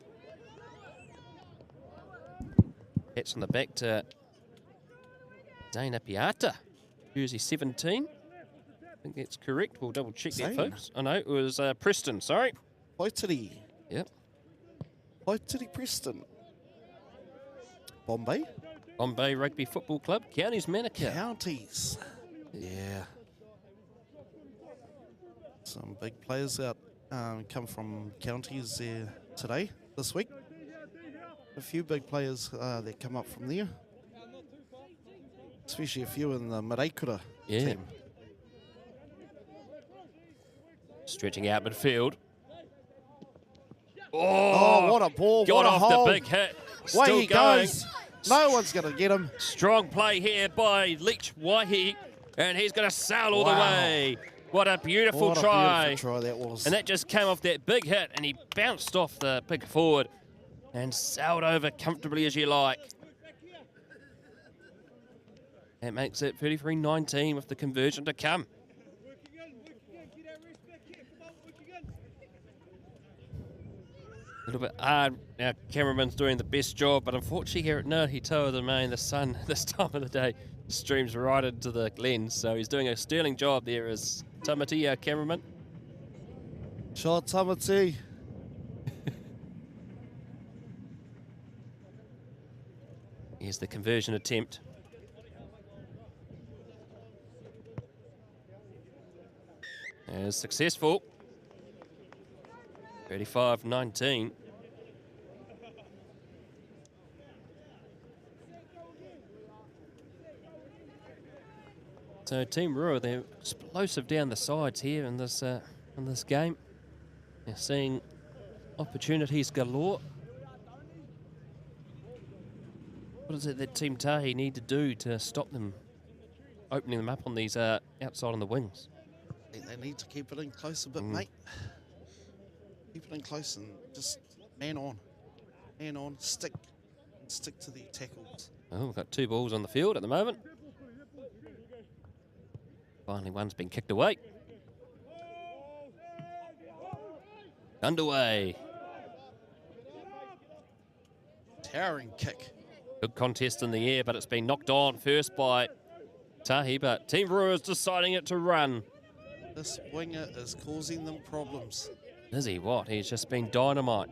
Catch on the back to Zane Apiata, jersey 17. I think that's correct. We'll double check that, folks. Oh, no, it was Preston, sorry. Whaitiri. Yep. Whaitiri Preston. Bombay. Bombay Rugby Football Club, Counties Manukau. Counties. Yeah. Some big players out come from counties there today, this week. A few big players that come up from there. Especially a few in the Māori team. Stretching out midfield. Oh, what a ball. Got what a off hold. the big hit. Way Still he going. goes. No one's going to get him. Strong play here by Leach Waihi. And he's going to sail all the way. What a beautiful try. Beautiful try that was. And that just came off that big hit. And he bounced off the big forward. And sailed over comfortably as you like. That makes it 33-19 with the conversion to come. little bit hard. Our cameraman's doing the best job, but unfortunately here at Ngāti Toa Domain, the sun this time of the day streams right into the lens, so he's doing a sterling job there as Tamati, our cameraman. Sure, Tamati. Here's the conversion attempt. And successful. 35-19. So Team Rua, they're explosive down the sides here in this game. They're seeing opportunities galore. What is it that Team Tahi need to do to stop them opening them up on these outside on the wings? I think they need to keep it in close a bit, mate. Keep it in close and just man on, stick to the tackles. Oh, we've got 2 balls on the field at the moment. Finally, one's been kicked away. Underway. Towering kick. Good contest in the air, but it's been knocked on first by Tahi, but Team Rua is deciding it to run. This winger is causing them problems. Is he what? He's just been dynamite.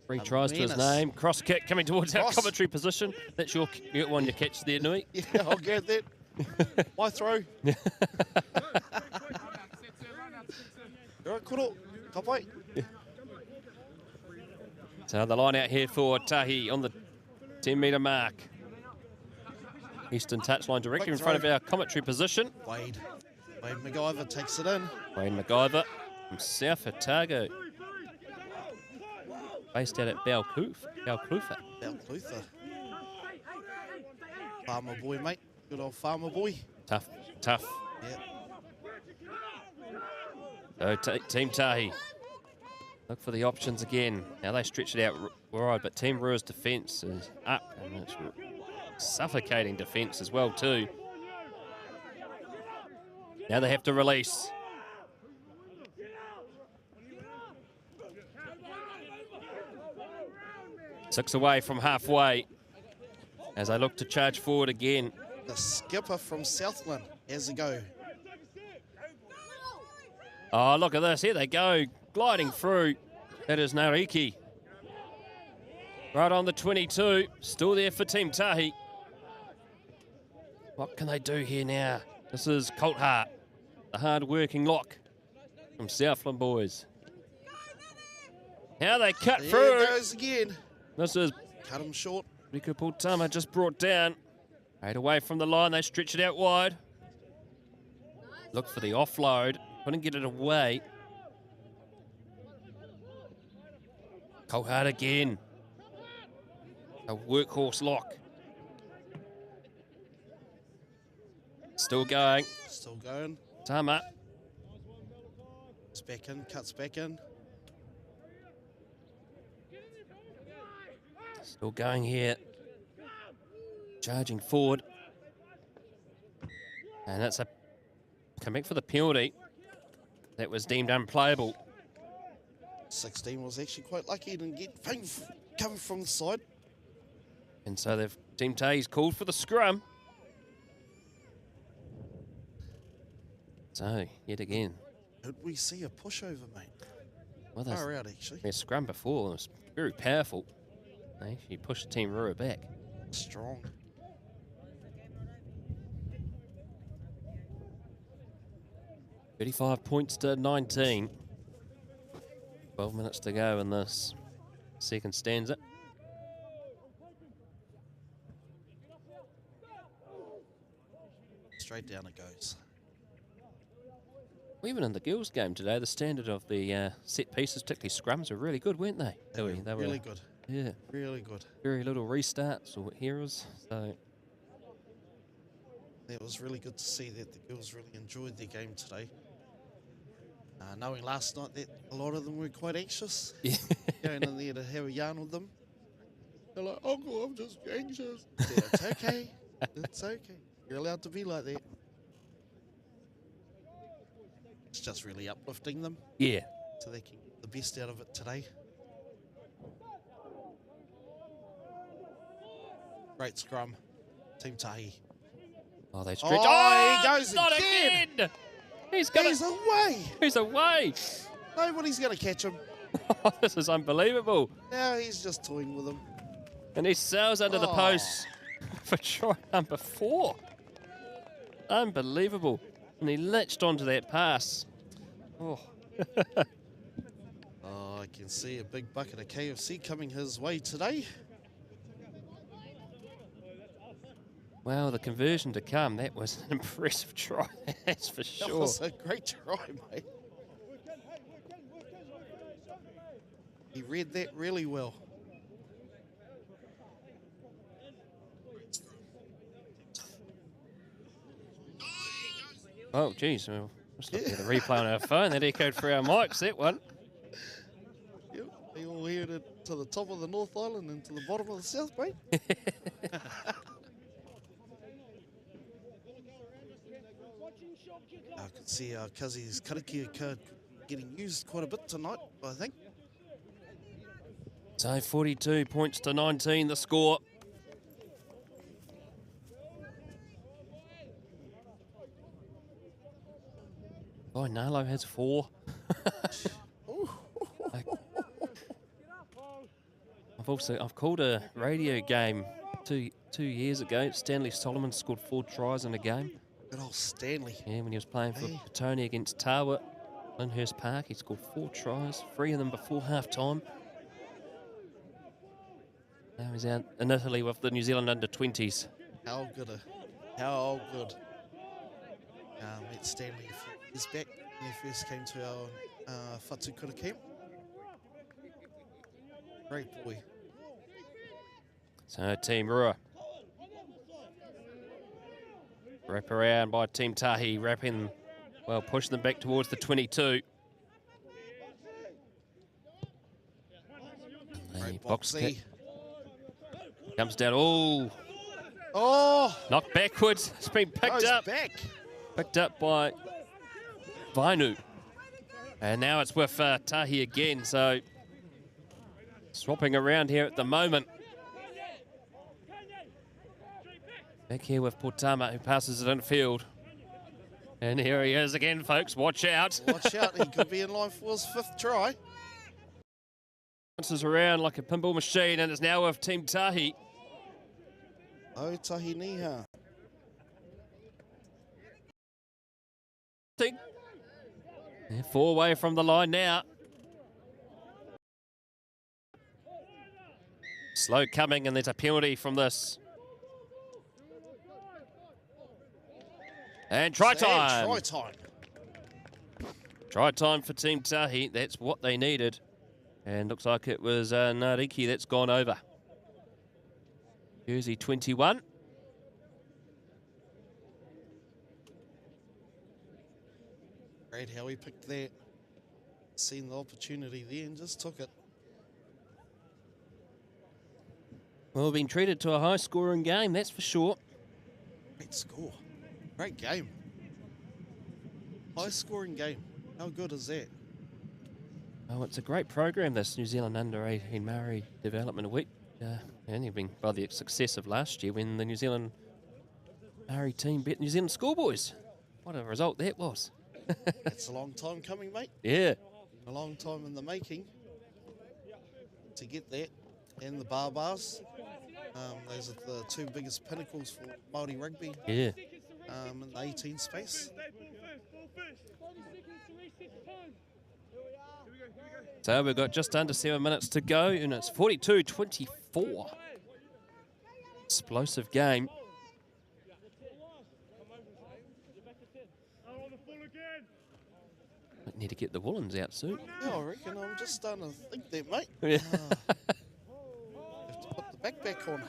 3 tries to his name. Cross kick coming towards our commentary position. That's your one to catch there, Nui. Yeah, I'll get that. My throw. Alright, kuro. Kapai. So the line out here for Tahi on the 10-metre mark. Eastern touchline directly in front of our commentary position. Wade MacGyver takes it in. Wade MacGyver from South Otago. Based out at Balclutha. Farmer boy, mate. Good old farmer boy. Tough. Yeah. So Team Tahi. Look for the options again. Now they stretch it out wide, but Team Rua's defence is up, and it's suffocating defence as well too. Now they have to release. Six away from halfway as they look to charge forward again. The skipper from Southland has a go. Oh, look at this. Here they go, gliding through. That is Nariki. Right on the 22. Still there for Team Tahi. What can they do here now? This is Colt Hart, the hard-working lock from Southland boys. Now they cut through. There it goes again. This is cut him short. Riku Pultama just brought down. 8 away from the line. They stretch it out wide. Look for the offload. Couldn't get it away. Colt Hart again. A workhorse lock. Still going. Tama. It's back in, cuts back in. Still going here. Charging forward. And that's a coming for the penalty. That was deemed unplayable. 16 was actually quite lucky. He didn't get coming from the side. And so they've Team Tahi's called for the scrum. So, yet again. Did we see a pushover, mate? Well, far out, actually. Their scrum before was very powerful. They actually pushed Team Rua back. Strong. $35 points to 19. 12 minutes to go in this second stanza. Straight down it goes. Even in the girls' game today, the standard of the set pieces, particularly scrums, were really good, weren't they? They were really good. Yeah. Really good. Very little restarts or errors. So it was really good to see that the girls really enjoyed their game today. Knowing last night that a lot of them were quite anxious. Yeah. Going in there to have a yarn with them. They're like, Uncle, I'm just anxious. Yeah, it's okay. It's okay. You're allowed to be like that. It's just really uplifting them. Yeah. So they can get the best out of it today. Great scrum. Team Tahi. Oh, they stretch. Oh, he goes not again. again. He's away. He's away. Nobody's going to catch him. This is unbelievable. Now he's just toying with him. And he sails under the post for try number 4. Unbelievable. And he latched onto that pass. Oh. Oh, I can see a big bucket of KFC coming his way today. Wow, the conversion to come. That was an impressive try, that's for sure. That was a great try, mate. He read that really well. Oh, geez. Well, just looking at the replay on our phone. That echoed through our mics, that one. Yep, they all heard it to the top of the North Island and to the bottom of the South, mate. I can see Kazi's karakia card getting used quite a bit tonight, I think. So 42 points to 19, the score. Oh, Nalo has 4. I've called a radio game two years ago. Stanley Solomon scored 4 tries in a game. Good old Stanley. Yeah, when he was playing for Petone against Tawa, Lyndhurst Park, he scored 4 tries, 3 of them before half-time. Now he's out in Italy with the New Zealand under-20s. How good. How good. Met Stanley is back when he first came to our Whatukura camp. Great boy. So Team Rua. Wrap around by Team Tahi, pushing them back towards the 22. Great box boxy. kick. Comes down, knocked backwards. It's been picked up. Back. Picked up by Vainu. And now it's with Tahi again, so swapping around here at the moment. Back here with Portama, who passes it infield. And here he is again, folks. Watch out. Watch out. He could be in line for his 5th try. Bounces around like a pinball machine, and it's now with Team Tahi. Oh, Tahi Niha. They're 4 away from the line now. Slow coming, and there's a penalty from this. And try time. Try time. Try time for Team Tahi. That's what they needed. And looks like it was Nariki that's gone over. Jersey 21. Great how he picked that. Seen the opportunity there and just took it. Well, we've been treated to a high-scoring game, that's for sure. Great score. Great game. High-scoring game. How good is that? Oh, it's a great program, this New Zealand Under-18 Māori Development Week. And been by the success of last year when the New Zealand Māori team beat New Zealand Schoolboys. What a result that was. It's a long time coming, mate. Yeah. A long time in the making to get that. And the bars. Those are the 2 biggest pinnacles for Māori rugby. Yeah. In the 18 space. So we've got just under 7 minutes to go, and it's 42-24. Explosive game. Might need to get the woolens out soon. Yeah, I reckon. I'm just starting to think that, mate. Yeah. Have to put the backpack on.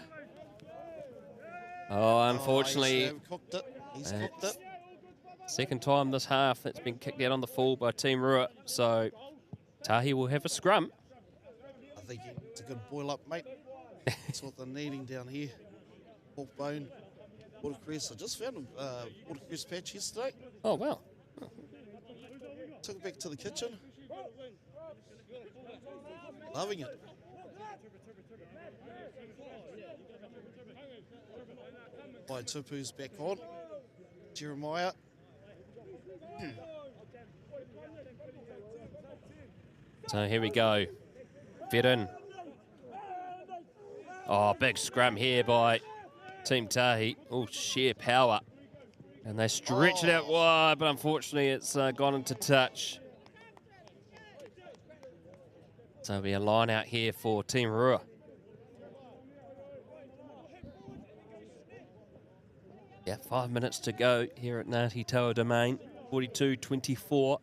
Oh, unfortunately. He's cooked it. He's cooked it. Second time this half that's been kicked out on the full by Team Rua. So Tahi will have a scrum. I think it's a good boil up, mate. That's what they're needing down here. Pork bone, watercress. I just found a watercress patch yesterday. Oh, wow. Took it back to the kitchen. Loving it. Tupu's back on. Jeremiah. So here we go. Fit in. Oh, big scrum here by Team Tahi. Oh, sheer power. And they stretch it out wide, but unfortunately it's gone into touch. So there'll be a line out here for Team Rua. Yeah, 5 minutes to go here at Ngāti Toa Domain. 42-24.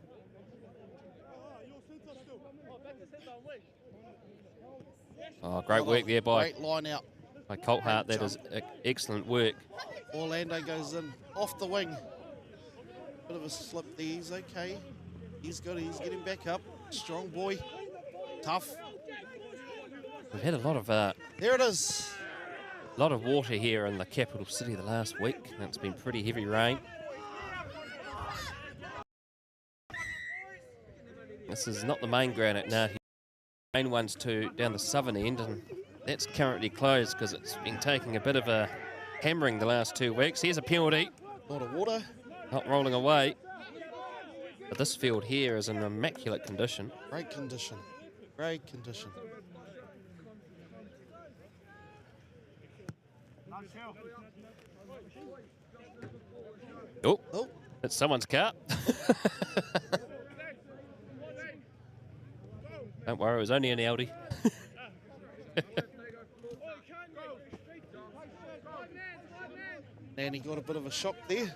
Oh, great work there by Great line out. By Colthart. That is excellent work. Orlando goes in off the wing. Bit of a slip there. He's okay. He's good. He's getting back up. Strong boy. Tough. We've had a lot of there it is. A lot of water here in the capital city the last week. It's been pretty heavy rain. This is not the main ground at Ngāti. The main one's down the southern end, and that's currently closed because it's been taking a bit of a hammering the last 2 weeks. Here's a penalty. A lot of water. Not rolling away. But this field here is in immaculate condition. Great condition. Great condition. Oh, it's someone's car. Don't worry, it was only an Audi. And he got a bit of a shock there.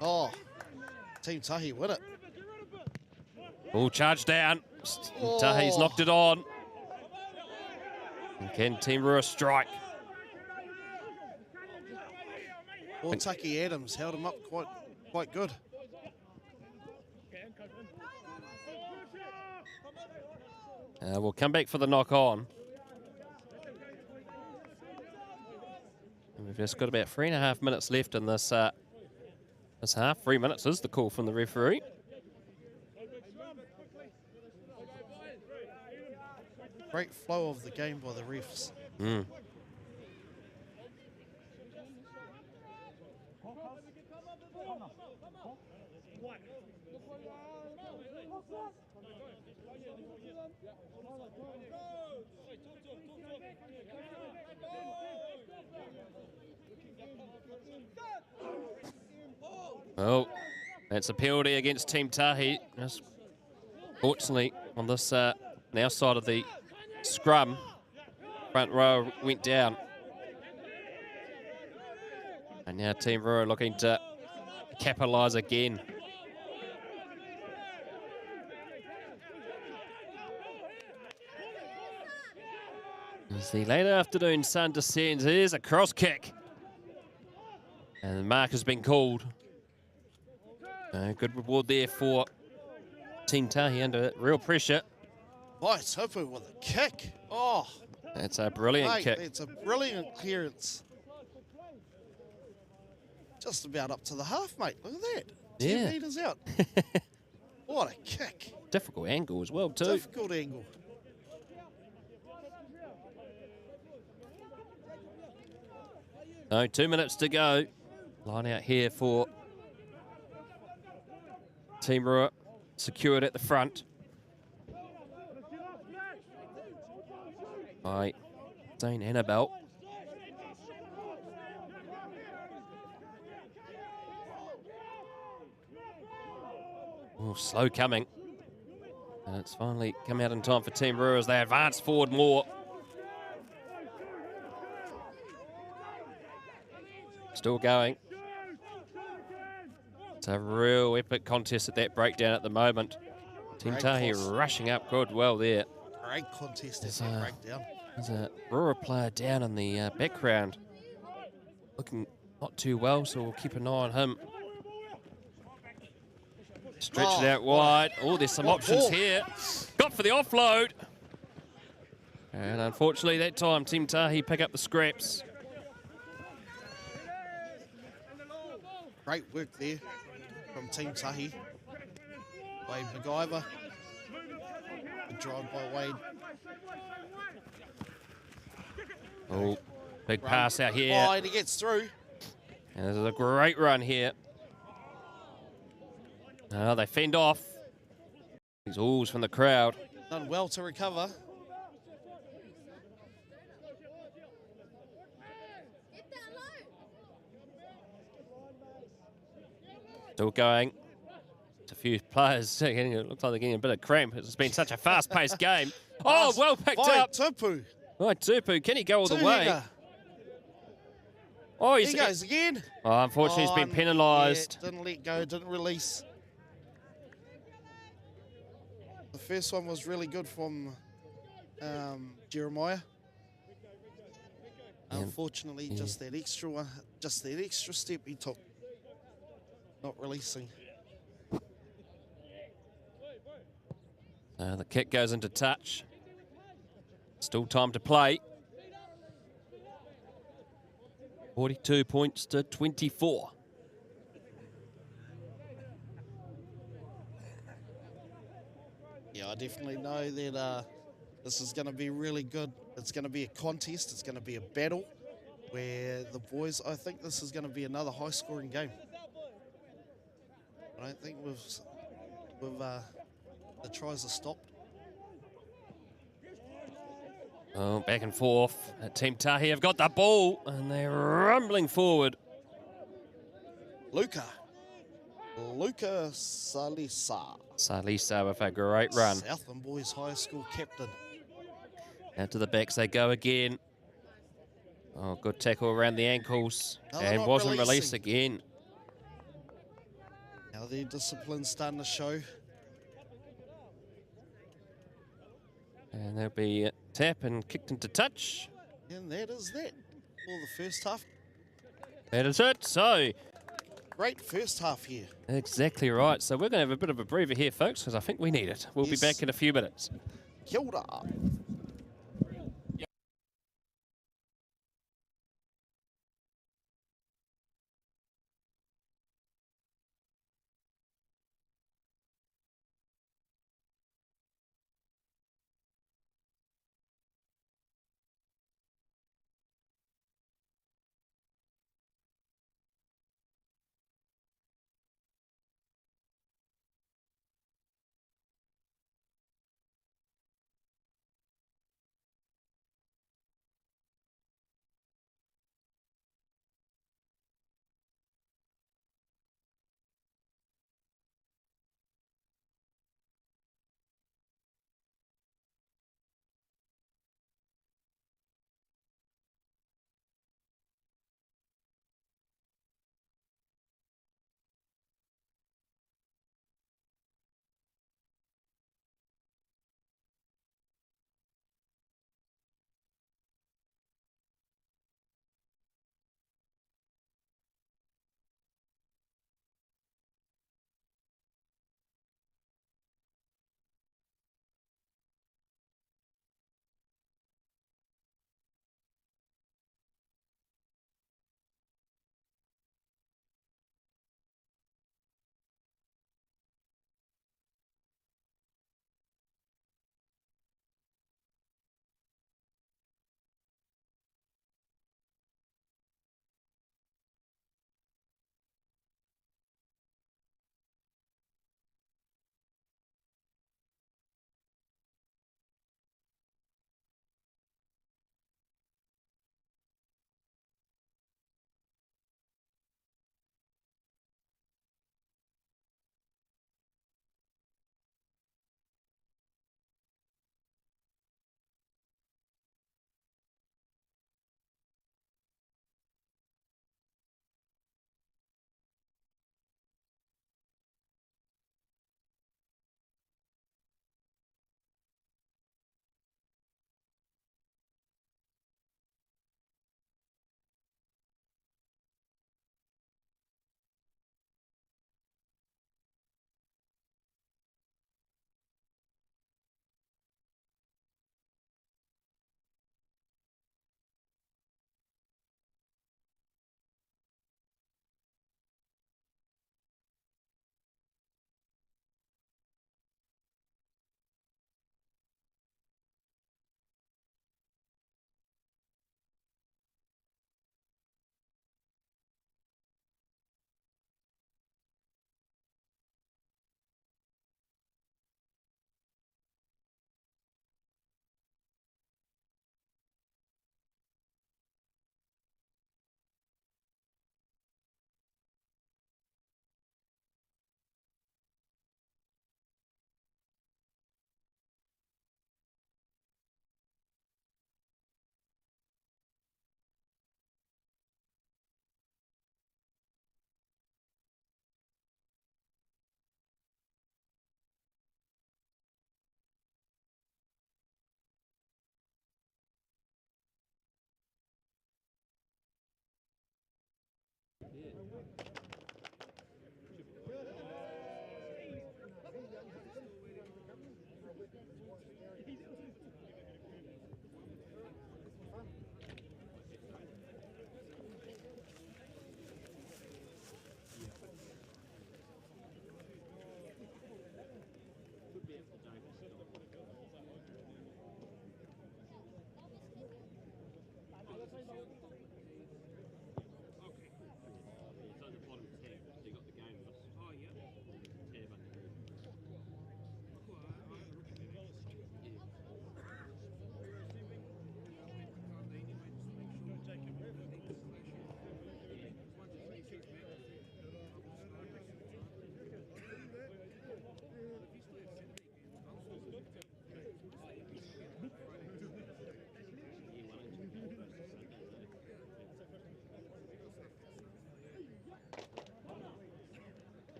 Oh, Team Tahi win it. Oh, charge down. Tahi's knocked it on. And can Team Rua strike? Well, Taki Adams held him up quite good. We'll come back for the knock on. And we've just got about 3.5 minutes left in this half. 3 minutes is the call from the referee. Great flow of the game by the refs. Oh, that's a penalty against Team Tahi. Fortunately, on this now side of the scrum, front row went down. And now Team Rua looking to capitalise again. As the late afternoon sun descends, here's a cross kick. And the mark has been called. Good reward there for Team Tahi under real pressure. Boy, Tupu with a kick. Oh, that's a brilliant kick. It's a brilliant clearance. Just about up to the half, mate. Look at that. 10 metres out. What a kick. Difficult angle as well, too. Difficult angle. No, 2 minutes to go. Line out here for Team Rua, secured at the front by Zane Annabelle. Oh, slow coming. And it's finally come out in time for Team Rua as they advance forward more. Still going. It's a real epic contest at that breakdown at the moment. Team Tahi rushing up good well there. Great contest at that breakdown. There's a Rua player down in the background. Looking not too well, so we'll keep an eye on him. Stretch it out wide. Oh, there's some options here. Got for the offload. And unfortunately that time Team Tahi pick up the scraps. Great work there from Team Tahi by MacGyver. Good drive by Wade. Oh, big pass out here. Wide, he gets through. And this is a great run here. Oh, they fend off. These alls from the crowd. Done well to recover. Still going. It's a few players. It looks like they're getting a bit of cramp. It's been such a fast-paced game. Oh, well picked up. Tupu. Right, Tupu. Can he go all the way? Oh, he goes again. Oh, unfortunately, he's been penalised. Yeah, didn't let go, didn't release. The first one was really good from Jeremiah. Unfortunately, just that extra one, just that extra step he took. Not releasing. The kick goes into touch. Still time to play. 42 points to 24. Yeah, I definitely know that this is going to be really good. It's going to be a contest. It's going to be a battle where the boys, I think this is going to be another high-scoring game. I don't think the tries are stopped. Oh, back and forth. Team Tahi have got the ball and they're rumbling forward. Luca Salisa. Salisa with a great run. Southland Boys High School captain. Out to the backs they go again. Oh, good tackle around the ankles. No, and wasn't released again. Now their discipline's starting to show. And there'll be tap and kicked into touch. And that is that for the first half. That is it. So, great first half here. Exactly right. So we're going to have a bit of a breather here, folks, because I think we need it. We'll be back in a few minutes. Kia ora.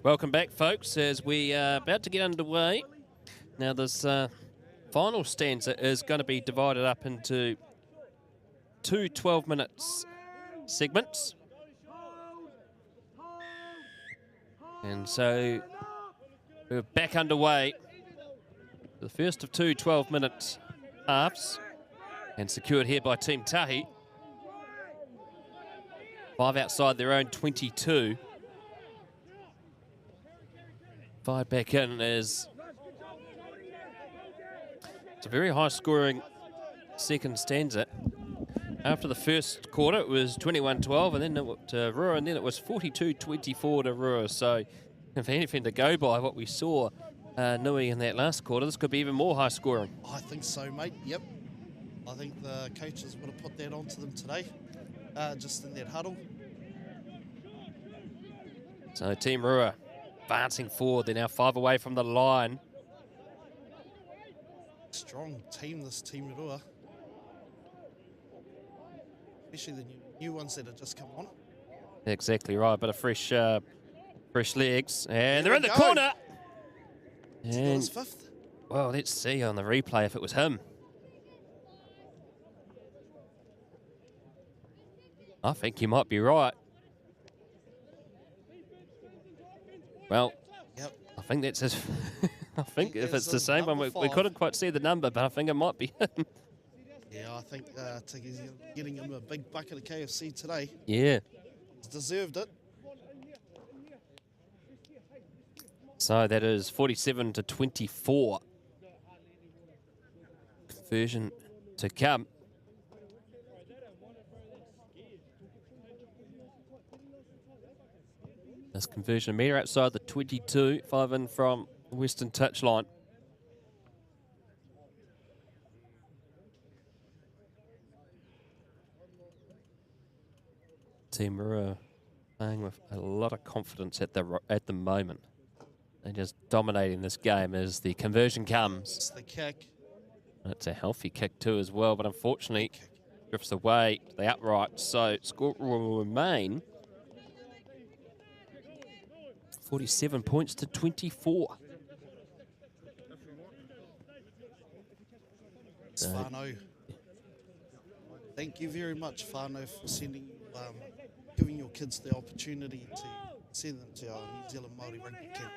Welcome back, folks, as we are about to get underway. Now, this final stanza is going to be divided up into two 12 minutes segments. And so we're back underway. The first of two 12-minute halves, and secured here by Team Tahi. 5 outside their own 22. 5 back in is... It's a very high-scoring second stanza. After the first quarter, it was 21-12, and then it went to Rua, and then it was 42-24 to Rua. So, if anything to go by what we saw Nui in that last quarter, this could be even more high-scoring. I think so, mate. Yep. I think the coaches would have put that onto them today, just in that huddle. So, Team Rua advancing forward. They're now 5 away from the line. Strong team, this Team Rua. Especially the new ones that have just come on. Exactly right, but a fresh legs. And they're in the corner. And, fifth. Well, let's see on the replay if it was him. I think you might be right. Well, yep. I think that's his... I think if it's the same one, we couldn't quite see the number, but I think it might be him. Yeah, I think Tiki's getting him a big bucket of KFC today. Yeah. He's deserved it. So that is 47-24. Conversion to come. This conversion a metre outside the 22, 5 in from the western touchline. Team Rua playing with a lot of confidence at the moment. They're just dominating this game as the conversion comes. It's the kick. It's a healthy kick too as well, but unfortunately drifts away to the upright. So score will remain 47 points to 24. Whānau. Thank you very much, Whānau, for sending, giving your kids the opportunity to send them to our New Zealand Māori rugby camp.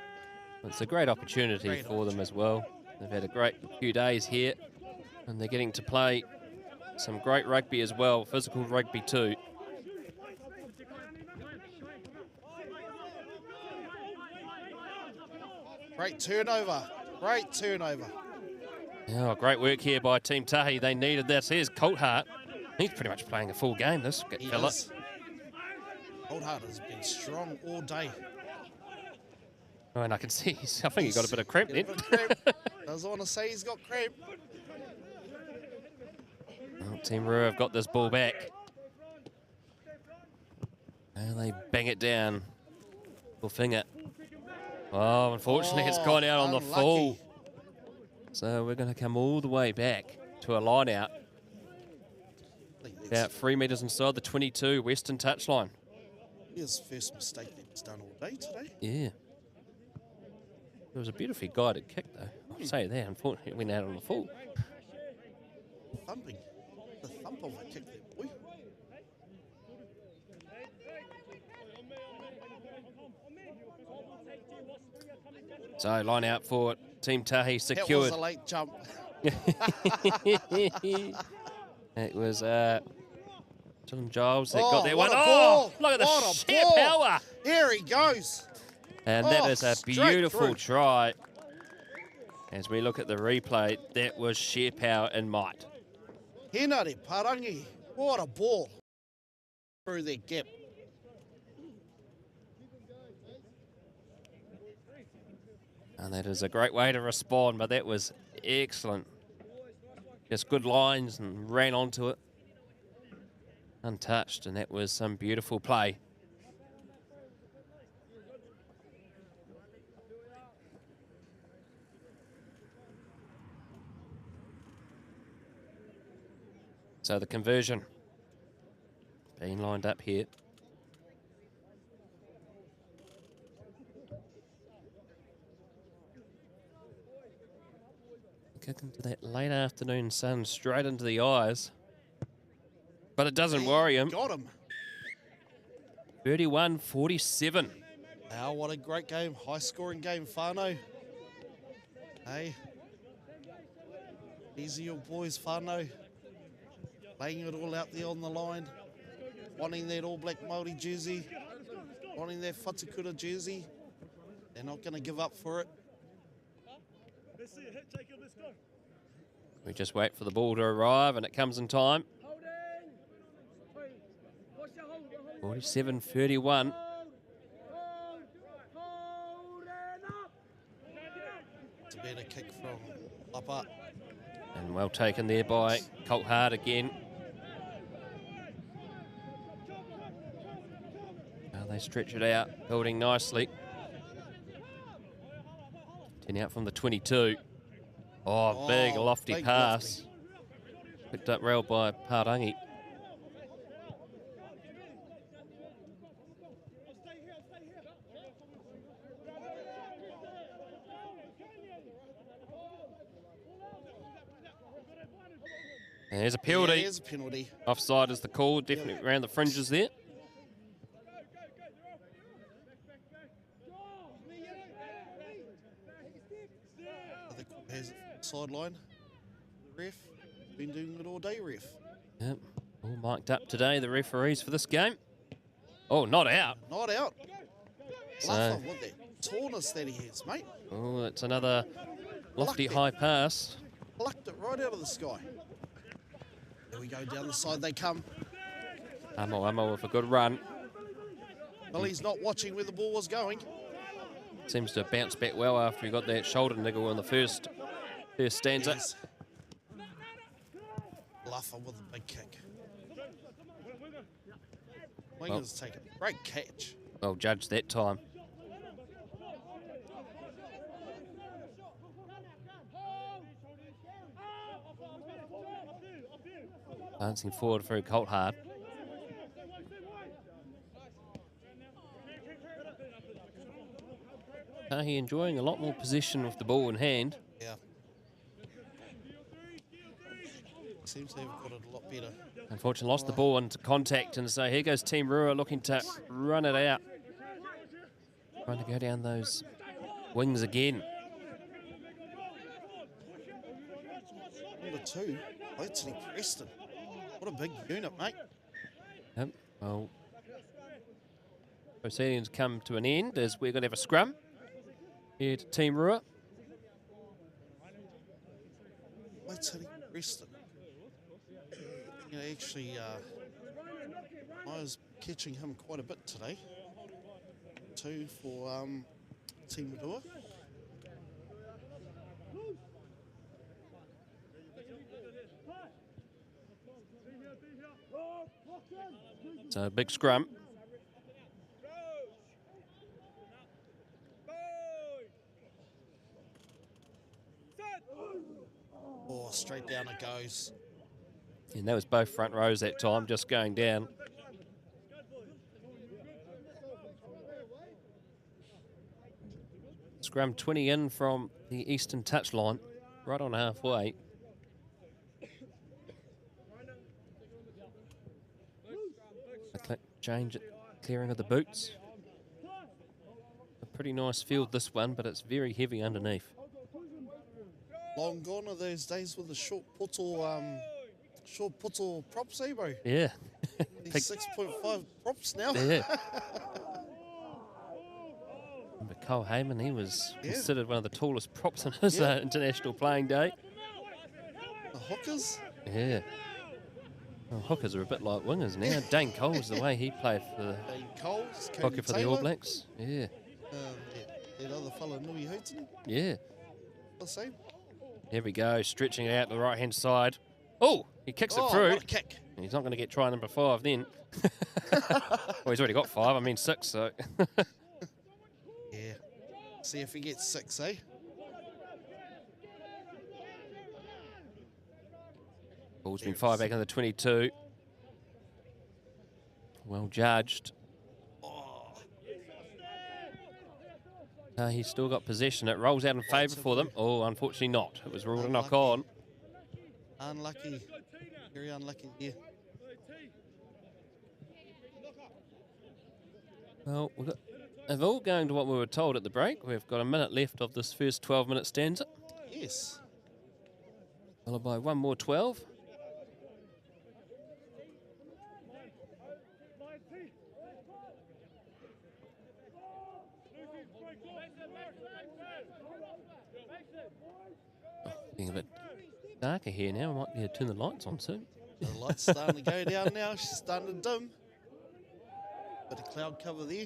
It's a great opportunity for them as well. They've had a great few days here, and they're getting to play some great rugby as well, physical rugby too. Great turnover. Great turnover. Oh, great work here by Team Tahi. They needed this. Here's Colthart. He's pretty much playing a full game, this fella. Colthart has been strong all day. Oh, and I can see, I think he got a bit of cramp then. Doesn't want to say he's got cramp. Oh, Team Rua have got this ball back. And they bang it down. Full finger. Oh, unfortunately, it's gone out on the full. So we're going to come all the way back to a line out. About 3 metres inside the 22 western touchline. His first mistake that he's done all day today. Yeah. It was a beautifully guided kick, though. I'll say that. Unfortunately, it went out on the full. Thumping. The thump of a kick there, boy. So, line out for Team Tahi secured. That was a late jump. It was John Giles that got that one. Ball. Look at the sheer power. Here he goes. And that is a beautiful try. As we look at the replay, that was sheer power and might. Henare Parangi. What a ball. Through that gap. And that is a great way to respond, but that was excellent. Just good lines and ran onto it. Untouched, and that was some beautiful play. So the conversion being lined up here. Kick into that late afternoon sun straight into the eyes. But it doesn't worry him. Got him. 31-47. Wow, what a great game. High-scoring game, whānau. Hey. These are your boys, whānau. Laying it all out there on the line. Wanting that all-black Māori jersey. Wanting that Whatukura jersey. They're not going to give up for it. We just wait for the ball to arrive, and it comes in time. 47-31. It's a better kick from up. And well taken there by Colt Hart again. Now they stretch it out, building nicely. 10 out from the 22. Oh, big lofty big pass. Picked up rail by Pārangi. And there's a penalty. Yeah, there's a penalty. Offside is the call, definitely around the fringes there. Has it sideline. Ref, been doing it all day, ref. Yep, all mic'd up today, the referees for this game. Oh, not out. Not out. So, Love what that tallness that he has, mate. oh, it's another lofty high pass. Plucked it right out of the sky. There we go, down the side they come. Amo with a good run. Well, he's not watching where the ball was going. Seems to have bounced back well after he got that shoulder niggle on the first stanza. Yes. Luffer with a big kick. Wingers take a great catch. Well judged that time. Dancing forward through Colt Hart. Tahi enjoying a lot more possession with the ball in hand. Yeah. Seems to have got it a lot better. Unfortunately, lost the ball into contact, and so here goes Team Rua looking to run it out. Trying to go down those wings again. Number 2, Anthony Preston. What a big unit, mate. Yep, well, proceedings come to an end as we're going to have a scrum here to Team Rua. Anthony Preston. You know, actually, I was catching him quite a bit today. 2 for Team Rua. So a big scrum. Oh, straight down it goes. And that was both front rows that time, just going down. Scrum 20 in from the eastern touchline, right on halfway. A change at clearing of the boots. A pretty nice field this one, but it's very heavy underneath. Long gone are those days with the short puto props, eh, bro? Yeah. These 6.5 props now. Yeah. But Cole Heyman, he was considered one of the tallest props on his international playing day. The hookers? Yeah. Well, hookers are a bit like wingers now. Dane Cole's the way he played for the hooker for the All Blacks. Yeah. That other fella, Nui Houghton. Yeah. The same. There we go, stretching it out to the right-hand side. Oh, he kicks it through. What a kick. And he's not going to get try number 5 then. Well, he's already got 5, I mean 6, so. Yeah. See if he gets 6, eh? Ball's been fired back in the 22. Well judged. He's still got possession. It rolls out in favour for them. Oh, unfortunately not. It was ruled a knock on. Unlucky. Very unlucky here. Well, if all going to what we were told at the break, we've got a minute left of this first 12-minute stanza. Yes. Followed by one more 12. Getting a bit darker here now. I might need to turn the lights on soon. The light's starting to go down now. She's starting to dim. Bit of cloud cover there.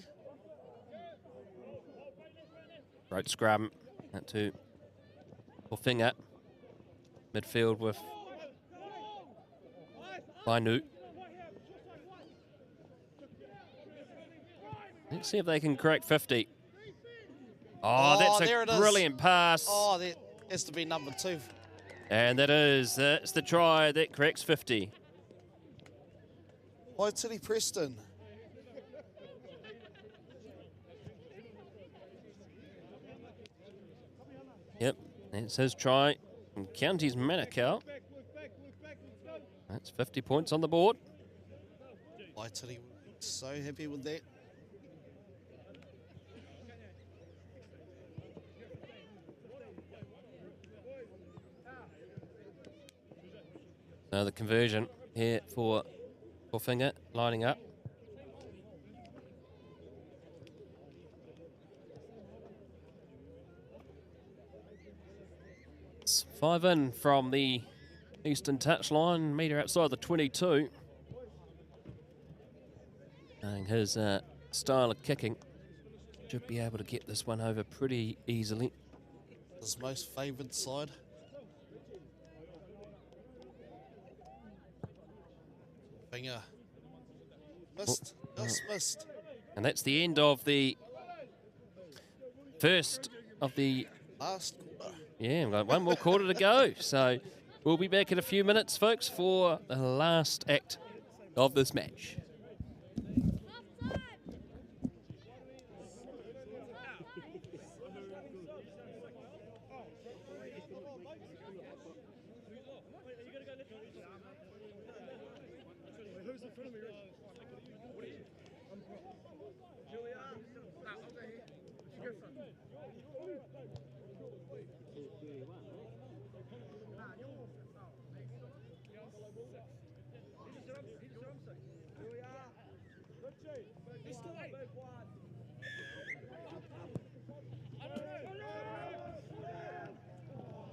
Right scrum. That to finger. Midfield with Vainu. Let's see if they can crack 50. Oh, that's a brilliant pass. Oh, that has to be number 2. And that's the try that cracks 50. Waititi Preston. Yep, that's his try from Counties Manukau. That's 50 points on the board. Waititi so happy with that. So the conversion here for finger lining up. It's 5 in from the eastern touchline, metre outside the 22. Knowing his style of kicking, should be able to get this one over pretty easily. His most favoured side. Finger. Missed. Just missed. And that's the end of the first of the last quarter. Yeah, we've got one more quarter to go. So we'll be back in a few minutes, folks, for the last act of this match.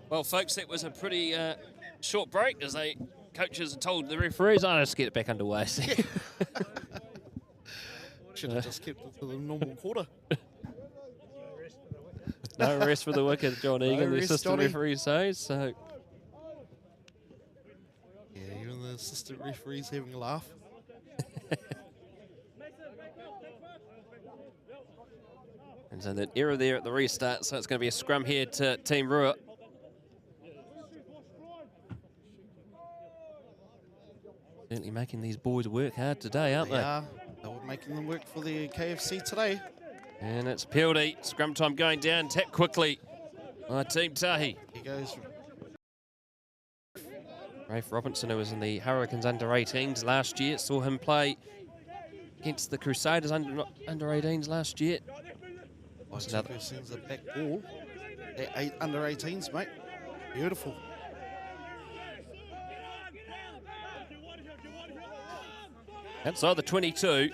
Well, folks, that was a pretty short break as they coaches told the referees, let's get it back underway. Should have just kept it to the normal quarter. No rest for the wicked, John Egan, the assistant referee says. So. Yeah, even the assistant referee's having a laugh. And so that error there at the restart, so it's going to be a scrum here to Team Rua. Certainly making these boys work hard today, aren't they? They are. They're making them work for the KFC today. And it's penalty. Scrum time going down. Tap quickly by Team Tahi. Here goes Rafe Robinson, who was in the Hurricanes under-18s last year. Saw him play against the Crusaders under-18s last year. Another sends a back ball. Under-18s, mate. Beautiful. Outside the 22.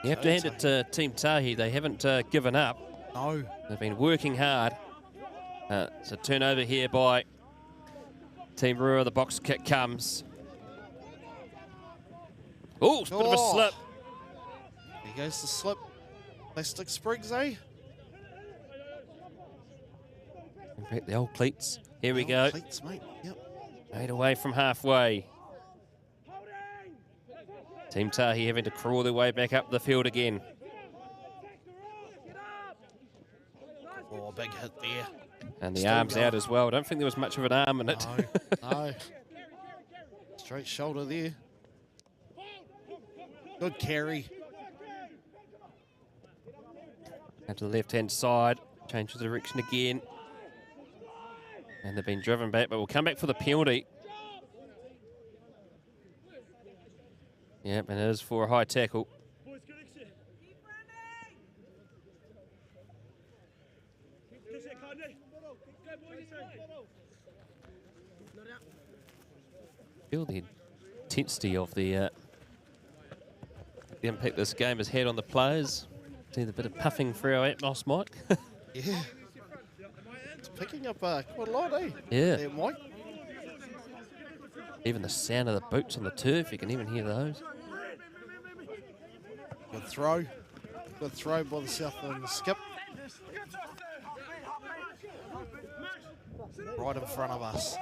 You have to hand it to Team Tahi. They haven't given up. No. They've been working hard. It's a turnover here by Team Rua. The box kick comes. Oh, it's a bit of a slip. Here goes the slip. Plastic sprigs, eh? Back the old cleats. Here we go. Cleats, mate. Yep. 8 away from halfway. Team Tahi having to crawl their way back up the field again. Oh, big hit there. And the arm's out as well. I don't think there was much of an arm in it. No, no. Straight shoulder there. Good carry. Out to the left-hand side. Change the direction again. And they've been driven back, but we'll come back for the penalty. Yep, and it is for a high tackle. Feel the intensity of the impact this game has had on the players. See the bit of puffing through our Atmos, Mike. Yeah. It's picking up quite a lot, eh? Yeah. There, Mike. Even the sound of the boots on the turf, you can even hear those. Good throw. Good throw by the Southland skip. Right in front of us.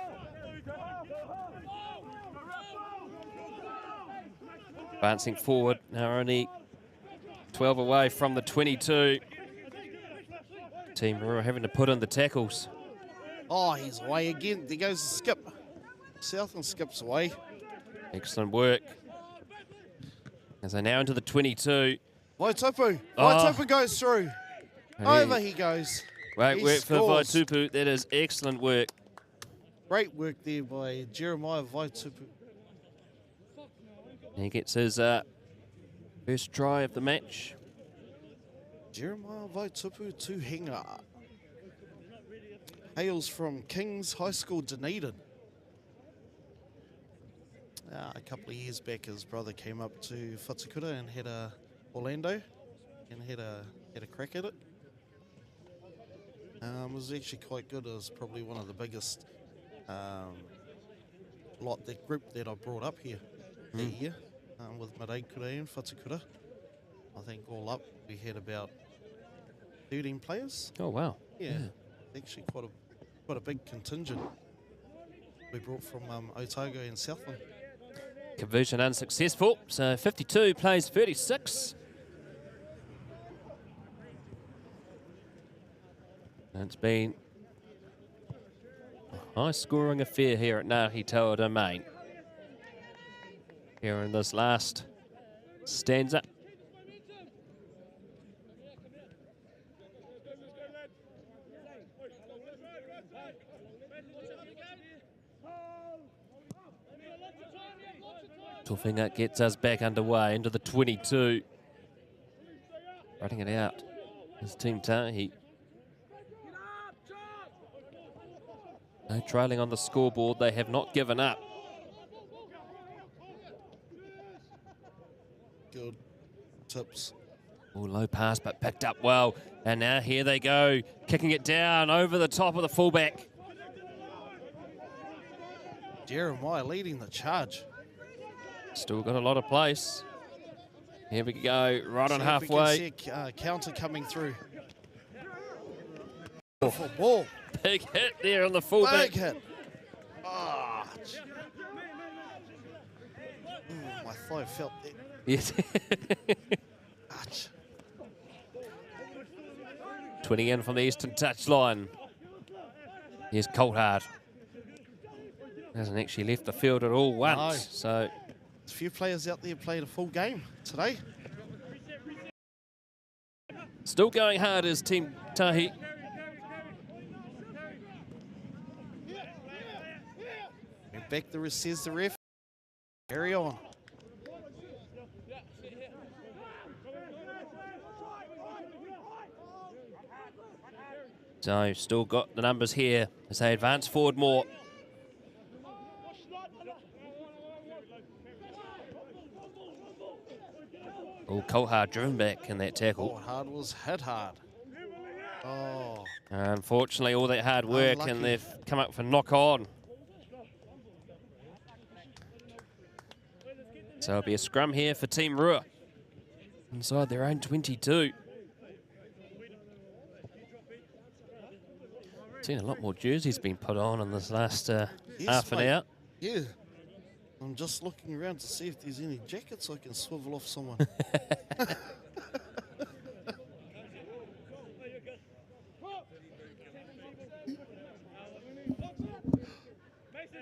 Advancing forward, now only 12 away from the 22. Team Rua having to put in the tackles. Oh, he's away again. There goes the skip. Southland skips away. Excellent work. As they're now into the 22. Vaitupu. Oh. Vaitupu goes through. Over he goes. Great He work for scores. Vaitupu. That is excellent work. Great work there by Jeremiah Vaitupu. And he gets his first try of the match. Jeremiah Vaitupu Tuhinga. Hails from King's High School, Dunedin. A couple of years back, his brother came up to Whatukura and had a Orlando and had a crack at it. It was actually quite good. It was probably one of the biggest that group that I brought up here that year with Maraikure and Whatukura. I think all up we had about 13 players. Oh wow! Yeah. Actually quite a big contingent we brought from Otago and Southland. Conversion unsuccessful, so 52 plays 36. And it's been a high-scoring affair here at Ngāti Toa Domain. Here in this last stanza. Tuwhinga gets us back underway into the 22. Running it out is Team Tahi. No trailing on the scoreboard. They have not given up. Good tips. Oh, low pass, but picked up well. And now here they go, kicking it down over the top of the fullback. Jeremiah leading the charge. Still got a lot of place. Here we go, right on See halfway. if we can see a counter coming through. Beautiful ball. Big hit there on the fullback. Big hit. Ah. My thigh felt it. Yes. Ouch. 20 in from the eastern touchline. Here's Coulthard. Hasn't actually left the field at all once. No. So There's a few players out there played a full game today. still going hard is Team Tahi. And back says the ref. Carry on. So still got the numbers here as they advance forward more. Oh, Coulthard driven back in that tackle. Coulthard was hit hard. Oh. Unfortunately, all that hard work Unlucky. and they've come up for knock on. So it'll be a scrum here for Team Rua inside their own 22. Seen a lot more jerseys being put on in this last half an mate. hour. Yeah. I'm just looking around to see if there's any jackets I can swivel off someone. Mason,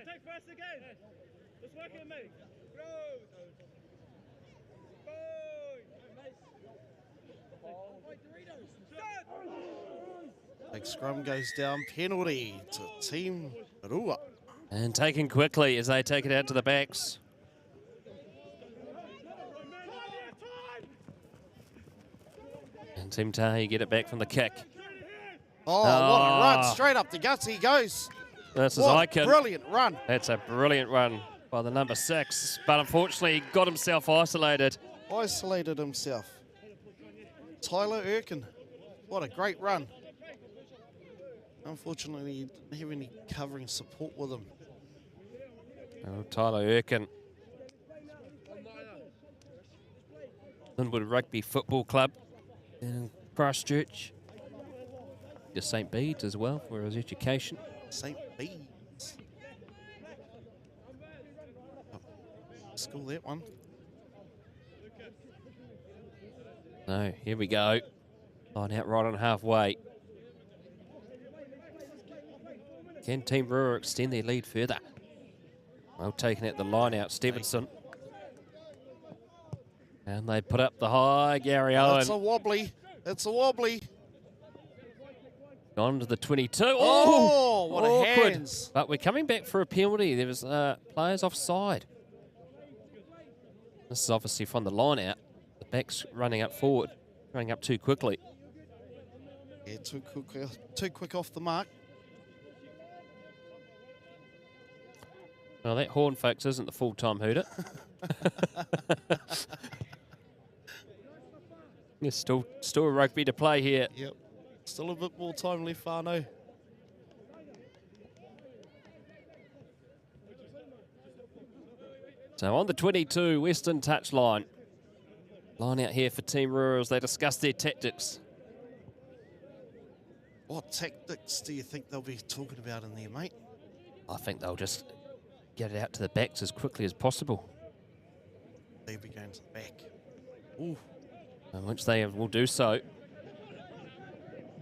take first again. Just work with me. Go. Big scrum goes down, penalty to Team Rua. And taken quickly as they take it out to the backs. And Team Tahi get it back from the kick. Oh, what a run. Straight up the guts he goes. This is What a Icon. brilliant run. That's a brilliant run by the number 6. But unfortunately, he got himself isolated. Isolated himself. Tyler Erkin. What a great run. Unfortunately, he didn't have any covering support with him. Oh, Tyler Erkin. Linwood Rugby Football Club in Christchurch. To St. Bede's as well for his education. St. Bede's. Oh, school that one. No, here we go. Line out right on halfway. Can Team Rua extend their lead further? Well taken at the line out, Stevenson. And they put up the high, Gary Owen. It's a wobbly. It's a wobbly. On to the 22. Oh, what a hands. But we're coming back for a penalty. There was players offside. This is obviously from the line out. The back's running up forward, running up too quickly. Yeah, too quick off the mark. Well, that horn, folks, isn't the full-time hooter. There's still a rugby to play here. Yep. Still a bit more time left, Fano. So on the 22, Western touchline. Line out here for Team Rua as they discuss their tactics. What tactics do you think they'll be talking about in there, mate? I think they'll just get it out to the backs as quickly as possible. They'll be going to the back. Ooh. And which they will do so.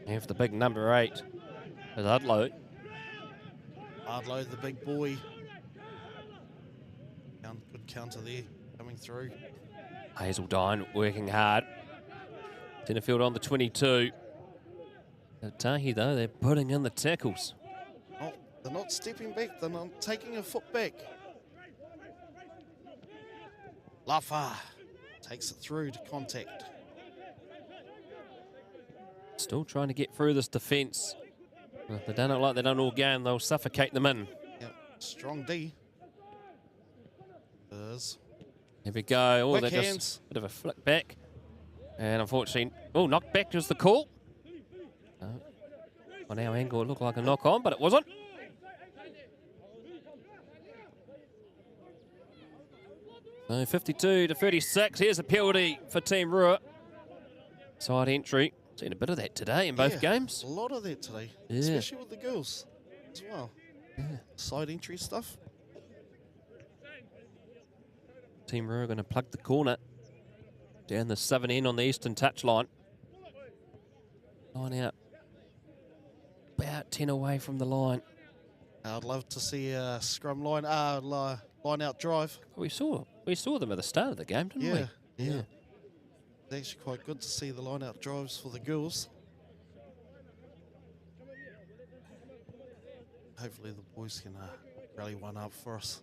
And for the big number 8 is Udlow. Ardlow, the big boy. Good counter there, coming through. Hazeldine working hard. Tenterfield on the 22. Tahi, though, they're putting in the tackles. Oh, they're not stepping back. They're not taking a foot back. Lafa takes it through to contact. Still trying to get through this defence. If they don't look like they've done all game, they'll suffocate them in. Yep, strong D. Here we go. Oh, Quick that hands. just a bit of a flick back. And unfortunately, knocked back was the call. On our angle, it looked like a knock on, but it wasn't. So 52 to 36. Here's a penalty for Team Rua. Side entry. Seen a bit of that today in both games. A lot of that today, Yeah. especially with the girls as well. Yeah. Side entry stuff. Team Rua going to plug the corner down the 7 end on the eastern touchline. Line out. About 10 away from the line. I'd love to see a scrum line out drive. We saw them at the start of the game, didn't Yeah, we? yeah. It's actually quite good to see the line out drives for the girls. Hopefully the boys can rally one up for us.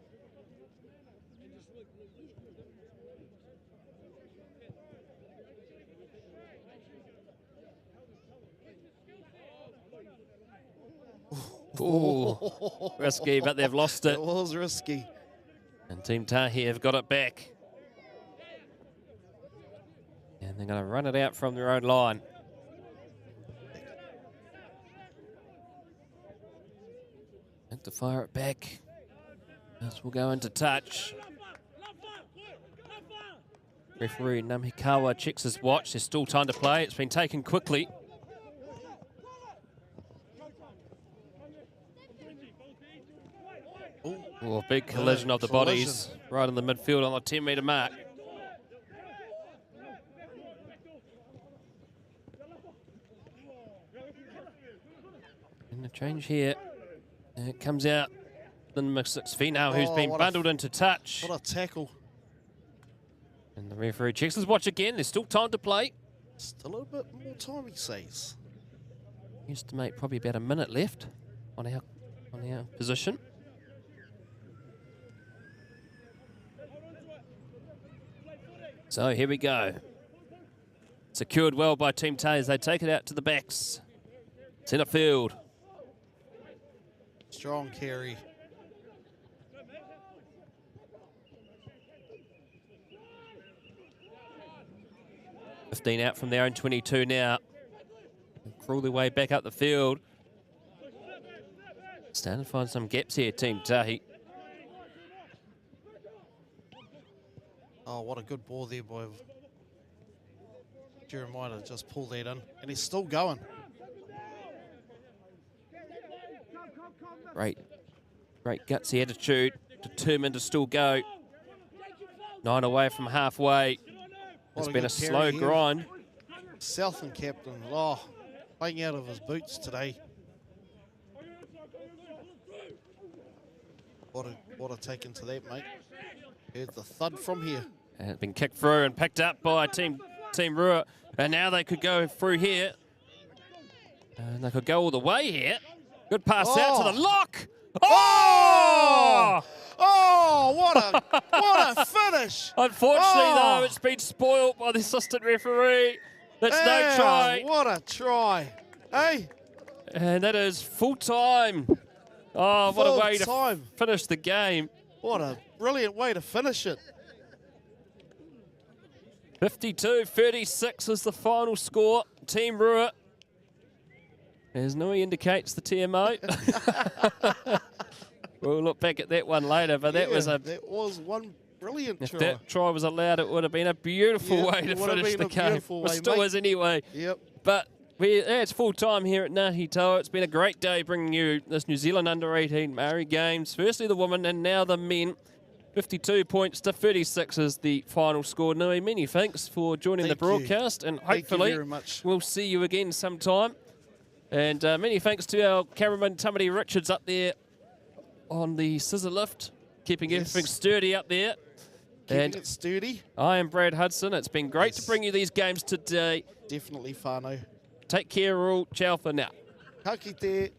Ooh, risky, but they've lost it. It was risky. And Team Tahi have got it back. And they're going to run it out from their own line. Have to fire it back. This will go into touch. Referee Namikawa checks his watch. There's still time to play. It's been taken quickly. Oh, a big collision of the bodies right in the midfield on the 10-metre mark. And the change here. And it comes out the number 6 Finau, who's been bundled into touch. What a tackle. And the referee checks his watch again. There's still time to play. Still a bit more time, he says. Estimate probably about a minute left on our position. So here we go. Secured well by Team Tahi as they take it out to the backs. Centre field. Strong carry. $15 out from their own 22 now. Crawl their way back up the field. Starting to find some gaps here, Team Tahi. Oh, what a good ball there by Jeremiah to just pull that in. And he's still going. Great gutsy attitude. Determined to still go. 9 away from halfway. It's been a slow grind. Southland captain, playing out of his boots today. What a take into that, mate. Here's the thud from here. And it's been kicked through and picked up by Team Rua. And now they could go through here. And they could go all the way here. Good pass out to the lock. Oh! Oh, what a finish. Unfortunately, though, it's been spoiled by the assistant referee. That's no try. What a try. Hey? And that is full time. Oh, what a way to finish the game. What a brilliant way to finish it. 52-36 is the final score. Team Rua. As Nui indicates the TMO. We'll look back at that one later, but that was one brilliant try. If that try was allowed, it would have been a beautiful way to finish the game. It still is anyway. Yep. But it's full time here at Ngāti Toa. It's been a great day bringing you this New Zealand Under-18 Māori games. Firstly the women and now the men. 52 points to 36 is the final score. Nui, many thanks for joining the broadcast. And hopefully we'll see you again sometime. And many thanks to our cameraman Tamati Richards up there on the scissor lift, keeping everything sturdy up there. Keeping it sturdy. I am Brad Hudson. It's been great to bring you these games today. Definitely whānau. Take care all. Ciao for now. Ka kite.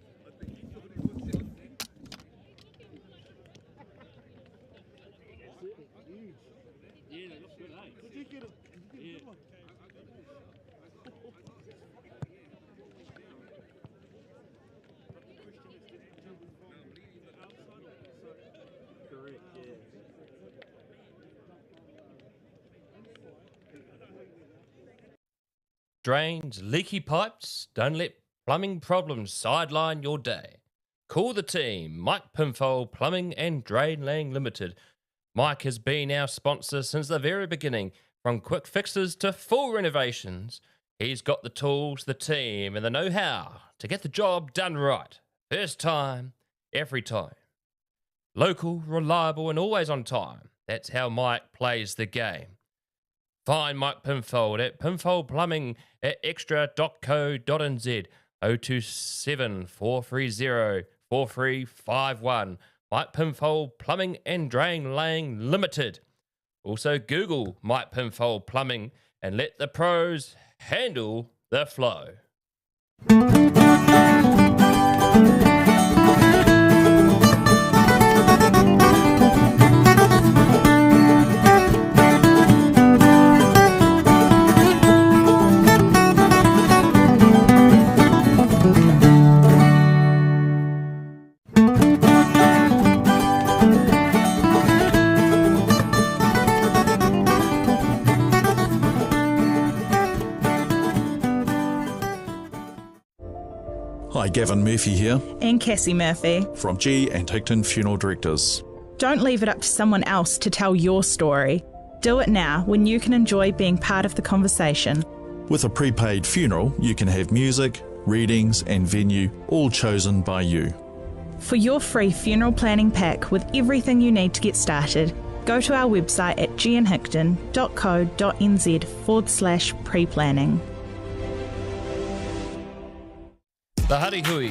Drains, leaky pipes, don't let plumbing problems sideline your day. Call the team, Mike Pinfold Plumbing and Drain Laying Limited. Mike has been our sponsor since the very beginning, from quick fixes to full renovations. He's got the tools, the team and the know-how to get the job done right. First time, every time. Local, reliable and always on time. That's how Mike plays the game. Find Mike Pinfold at Pinfold Plumbing at extra.co.nz 027 430 4351. Mike Pinfold Plumbing and Drain Laying Limited. Also Google Mike Pinfold Plumbing and let the pros handle the flow. Hi, Gavin Murphy here. And Cassie Murphy. From G and Higton Funeral Directors. Don't leave it up to someone else to tell your story. Do it now when you can enjoy being part of the conversation. With a prepaid funeral, you can have music, readings and venue all chosen by you. For your free funeral planning pack with everything you need to get started, go to our website at gnhigton.co.nz/pre-planning. The Huddy Hui.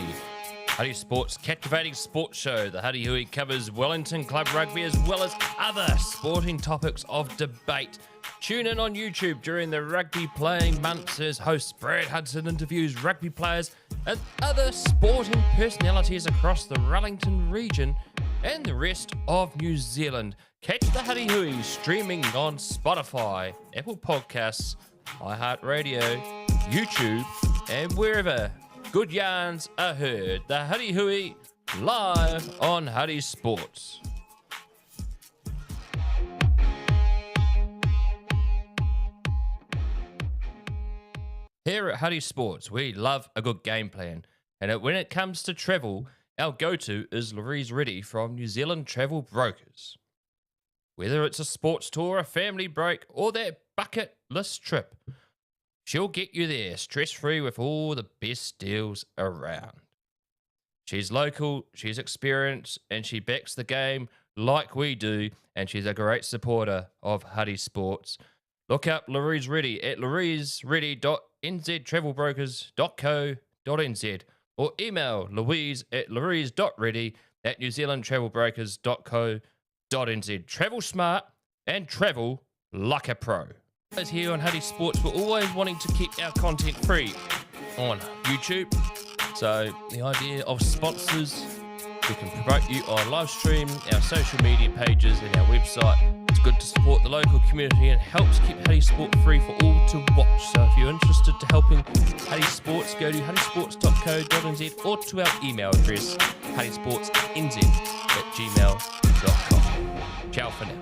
Huddy Sports captivating sports show. The Huddy Hui covers Wellington Club Rugby as well as other sporting topics of debate. Tune in on YouTube during the rugby playing months as host Brad Hudson interviews rugby players and other sporting personalities across the Wellington region and the rest of New Zealand. Catch the Huddy Hui streaming on Spotify, Apple Podcasts, iHeartRadio, YouTube, and wherever good yarns are heard. The Huddy Hui live on Huddy Sports. Here at Huddy Sports, we love a good game plan. And when it comes to travel, our go-to is Louise Reddy from New Zealand Travel Brokers. Whether it's a sports tour, a family break, or that bucket list trip, she'll get you there stress-free with all the best deals around. She's local, she's experienced, and she backs the game like we do, and she's a great supporter of Huddy Sports. Look up Louise Reddy at louisereddy.nztravelbrokers.co.nz or email louise@louise.reddy@newzealandtravelbrokers.co.nz. Travel smart and travel like a pro. As here on Huddy Sports, we're always wanting to keep our content free on YouTube. So the idea of sponsors, we can promote you on live stream, our social media pages and our website. It's good to support the local community and helps keep Huddy Sport free for all to watch. So if you're interested to helping Huddy Sports, go to huddysports.co.nz or to our email address, huddysportsnz@gmail.com. Ciao for now.